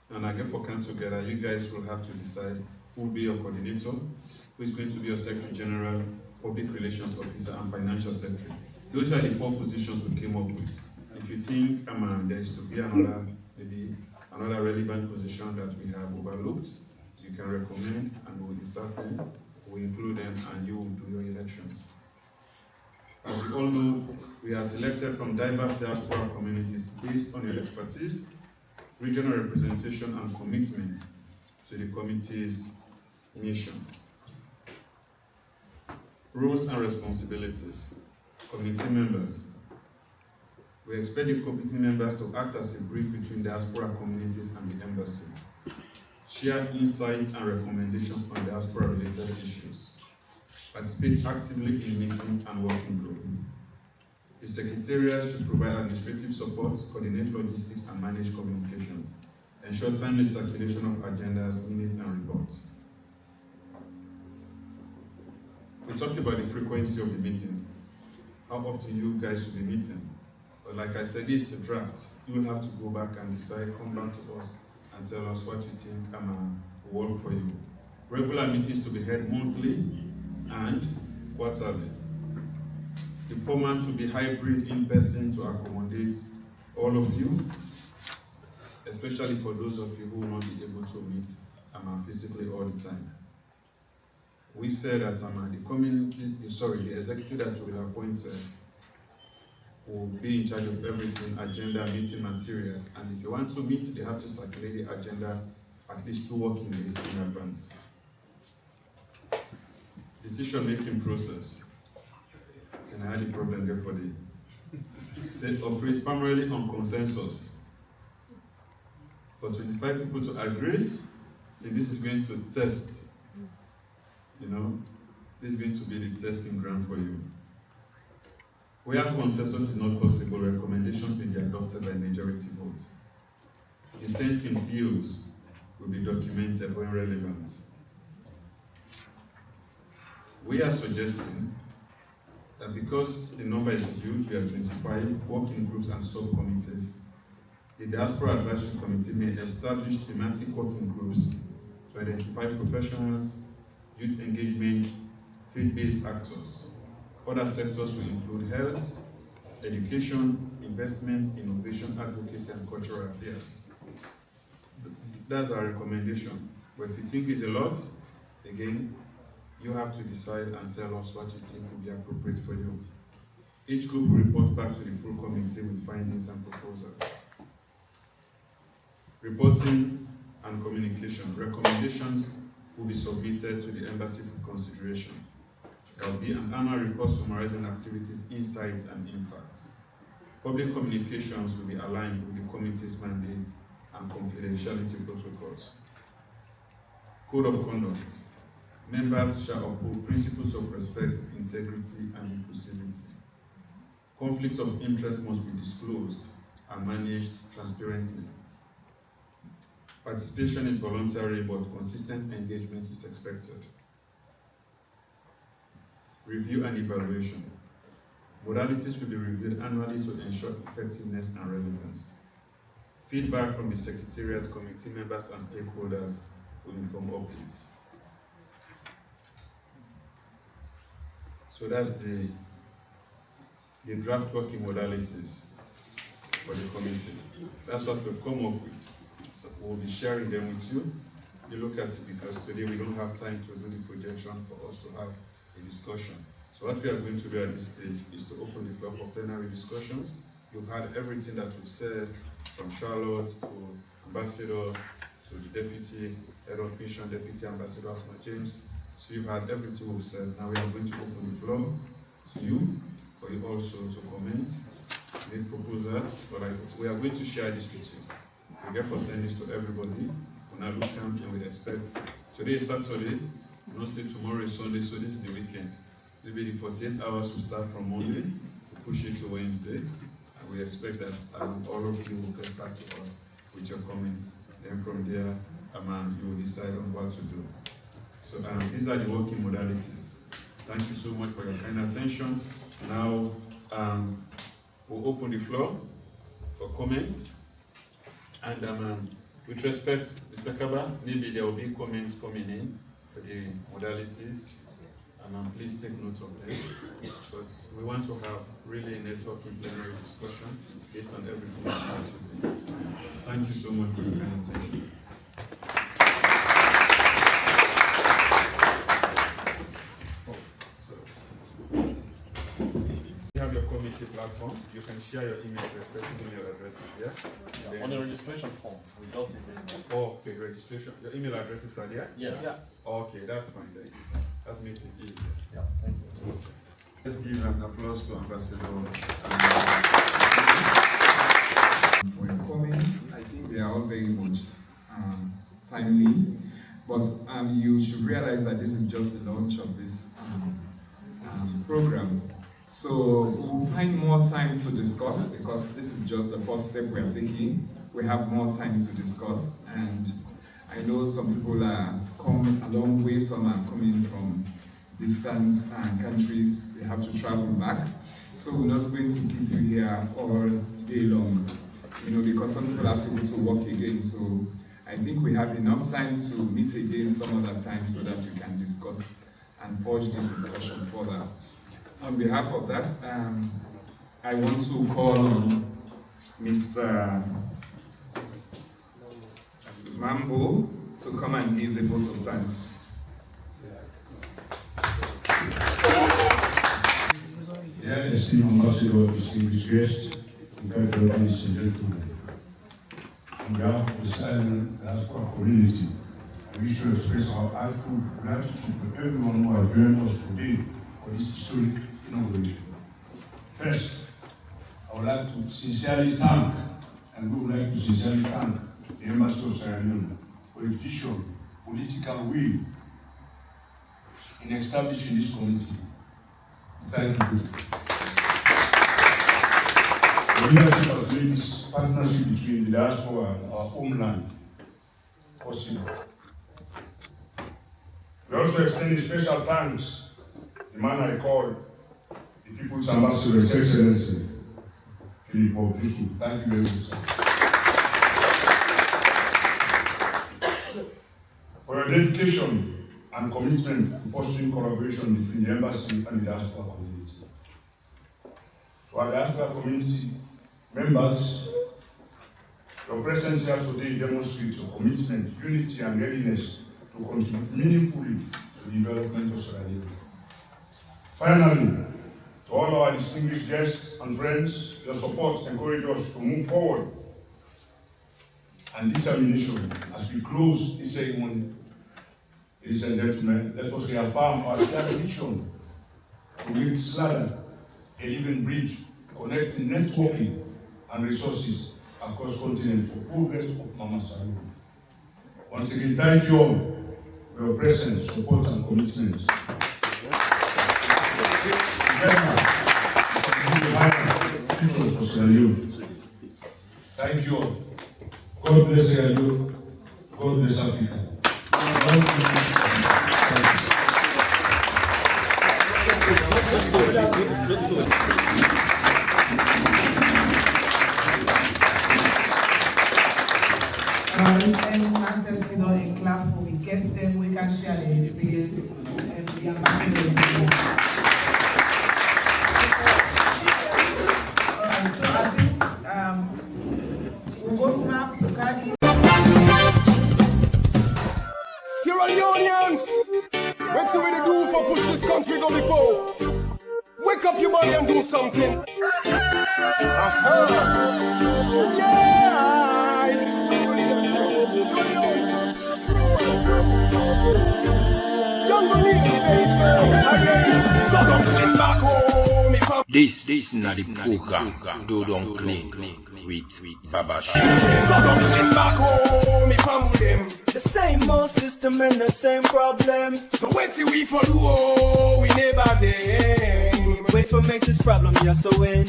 And I get for come together, you guys will have to decide who will be your coordinator, who is going to be your secretary general, public relations officer, and financial secretary. Those are the 4 positions we came up with. If you think there is to be another relevant position that we have overlooked, you can recommend, and we'll insert them, we'll include them, and you will do your elections. As you all know, we are selected from diverse diaspora communities based on your expertise, regional representation, and commitment to the committee's mission. Roles and responsibilities. Committee members. We expect the committee members to act as a bridge between diaspora communities and the embassy, share insights and recommendations on diaspora-related issues, participate actively in meetings and working groups. The Secretariat should provide administrative support, coordinate logistics, and manage communication, ensure timely circulation of agendas, minutes, and reports. We talked about the frequency of the meetings, how often you guys should be meeting. But like I said, this is a draft. You will have to go back and decide, come back to us and tell us what you think will work for you. Regular meetings to be held monthly and quarterly. The format to be hybrid in person to accommodate all of you, especially for those of you who will not be able to meet physically all the time. We said that the executive that we will appoint will be in charge of everything, agenda, meeting materials, and if you want to meet, they have to circulate the agenda at least 2 working days in advance. Decision-making process. And I had a problem there for the said operate primarily on consensus. For 25 people to agree, I think this is going to test. This is going to be the testing ground for you. Where consensus is not possible, recommendations may be adopted by majority vote. Dissenting views will be documented when relevant. We are suggesting that because the number is huge, we are 25 working groups and subcommittees, the Diaspora Advisory Committee may establish thematic working groups to identify professionals, youth engagement, faith-based actors. Other sectors will include health, education, investment, innovation, advocacy, and cultural affairs. That's our recommendation. But if you think it's a lot, again, you have to decide and tell us what you think will be appropriate for you. Each group will report back to the full committee with findings and proposals. Reporting and communication. Recommendations will be submitted to the embassy for consideration. There will be an annual report summarizing activities, insights, and impacts. Public communications will be aligned with the committee's mandate and confidentiality protocols. Code of conduct. Members shall uphold principles of respect, integrity, and inclusivity. Conflict of interest must be disclosed and managed transparently. Participation is voluntary, but consistent engagement is expected. Review and evaluation. Modalities will be reviewed annually to ensure effectiveness and relevance. Feedback from the Secretariat, committee members, and stakeholders will inform updates. So that's the draft working modalities for the committee. That's what we've come up with. So we'll be sharing them with you. You look at it because today we don't have time to do the projection for us to have a discussion. So what we are going to do at this stage is to open the floor for plenary discussions. You've heard everything that we've said, from Charlotte to ambassadors, to the deputy head of mission, deputy ambassador Asma James. So you've heard everything we've said. Now we are going to open the floor to you, for you also to comment make proposals, but we are going to share this with you. We therefore send this to everybody. When I look down and we expect, today is Saturday, we don't say tomorrow is Sunday, so this is the weekend. Maybe the 48 hours will start from Monday, we push it to Wednesday, and we expect that all of you will get back to us with your comments. Then from there, you will decide on what to do. So these are the working modalities. Thank you so much for your kind attention. Now, we'll open the floor for comments. And with respect, Mr. Kaba, maybe there will be comments coming in for the modalities. Please take note of them. But we want to have really a networking plenary discussion based on everything we have today. Thank you so much for your kind attention. You have your committee platform. You can share your email address, email addresses here. Yeah, on the registration form, we just did this one. Oh, okay, registration. Your email addresses are there? Yes. Yeah. Okay, that's fine. That makes it easier. Yeah, thank you. Let's give an applause to Ambassador. For your comments, I think they are all very much timely, but you should realize that this is just the launch of this program. So we'll find more time to discuss, because this is just the first step we are taking. We have more time to discuss, and I know some people are coming a long way, some are coming from distant countries, they have to travel back. So we're not going to keep you here all day long, because some people have to go to work again. So I think we have enough time to meet again some other time so that we can discuss and forge this discussion further. On behalf of that, I want to call on Mr. Mambo to come and give the vote of thanks. Dear esteemed Ambassador, distinguished guests, incredible ladies and gentlemen, on behalf of the silent diaspora community, I wish to express our heartfelt gratitude for everyone who has joined us today for this historic inauguration. First, I would like to sincerely thank, and we would like to sincerely thank the Embassy of Sierra Leone for its vision, political will in establishing this committee. Thank you. The leadership has made this partnership between the diaspora and our homeland possible. We also extend special thanks to the man I call the People's Ambassador, His Excellency, Philip Ojusu. Thank you very much, sir. For your dedication and commitment to fostering collaboration between the embassy and the diaspora community. To our diaspora community members, your presence here today demonstrates your commitment, unity, and readiness to contribute meaningfully to the development of Sierra Leone. Finally, to all our distinguished guests and friends, your support encourages us to move forward and determination as we close this ceremony. Ladies and gentlemen, let us reaffirm our shared mission to make this ladder a living bridge connecting networking and resources across continents for progress of Mama Sierra Leone. Once again, thank you all for your presence, support, and commitment. Thank you all. God bless Sierra Leone. God bless Africa. And ourselves, a clap for the guests, then we can share the experience and the ambassador. Alright, so I think we'll go snap, Sierra Leoneans, let's see what they do for push this country go before. Wake up your body and do something. This na the program Do Don't CLIN with BABASHEQ. Back home, if I'm with them. The same old system and the same problem. So wait till we for do, oh, we never did. Wait for make this problem, yeah, so when.